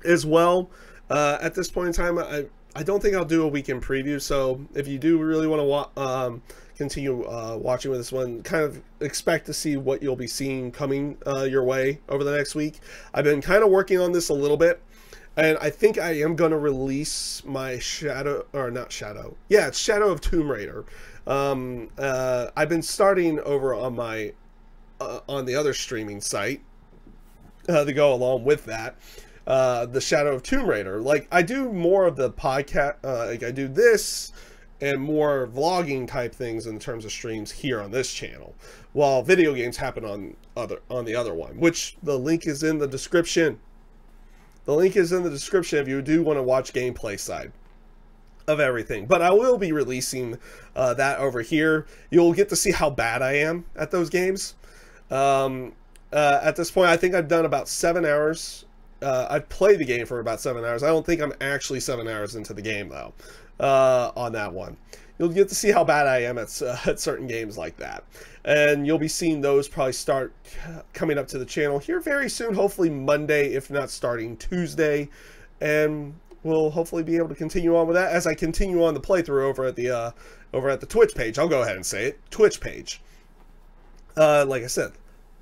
as well. At this point in time, I don't think I'll do a weekend preview. So if you do really want to continue watching with this one, kind of expect to see what you'll be seeing coming your way over the next week. I've been kind of working on this a little bit, and I think I am going to release my Shadow of Tomb Raider. I've been starting over on my on the other streaming site to go along with that. The Shadow of Tomb Raider. Like, I do more of the podcast, like I do this and more vlogging type things in terms of streams here on this channel, while video games happen on the other one, which the link is in the description. The link is in the description if you do want to watch gameplay side of everything. But I will be releasing that over here. You'll get to see how bad I am at those games. At this point, I think I've done about 7 hours. I've played the game for about 7 hours. I don't think I'm actually 7 hours into the game, though, on that one. You'll get to see how bad I am at certain games like that. And you'll be seeing those probably start coming up to the channel here very soon, hopefully Monday, if not starting Tuesday. and we'll hopefully be able to continue on with that as I continue on the playthrough over at the Twitch page. I'll go ahead and say it, Twitch page. Like I said,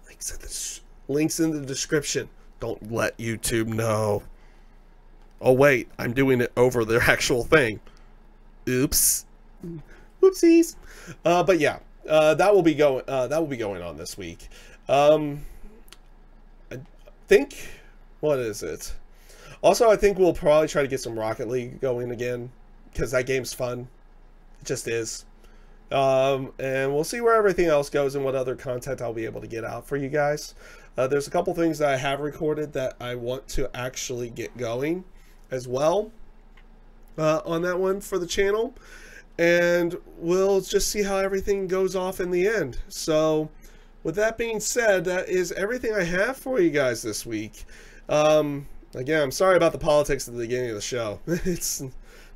the links in the description. Don't let YouTube know. Oh wait, I'm doing it over their actual thing. Oops. Whoopsies. But yeah, that will be going on this week. I think, what is it? Also, I think we'll probably try to get some Rocket League going again, because that game's fun. It just is. And we'll see where everything else goes and what other content I'll be able to get out for you guys. There's a couple things that I have recorded that I want to actually get going as well on that one for the channel. And we'll just see how everything goes off in the end. So, with that being said, that is everything I have for you guys this week. Again, I'm sorry about the politics at the beginning of the show. It's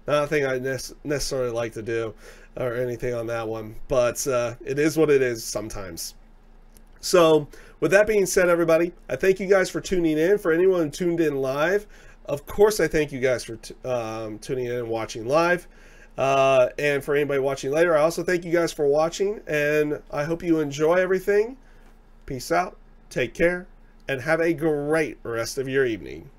not a thing I necessarily like to do or anything on that one. But it is what it is sometimes. So, with that being said, everybody, I thank you guys for tuning in. For anyone who tuned in live, of course I thank you guys for tuning in and watching live. And for anybody watching later, I also thank you guys for watching. And I hope you enjoy everything. Peace out, take care, and have a great rest of your evening.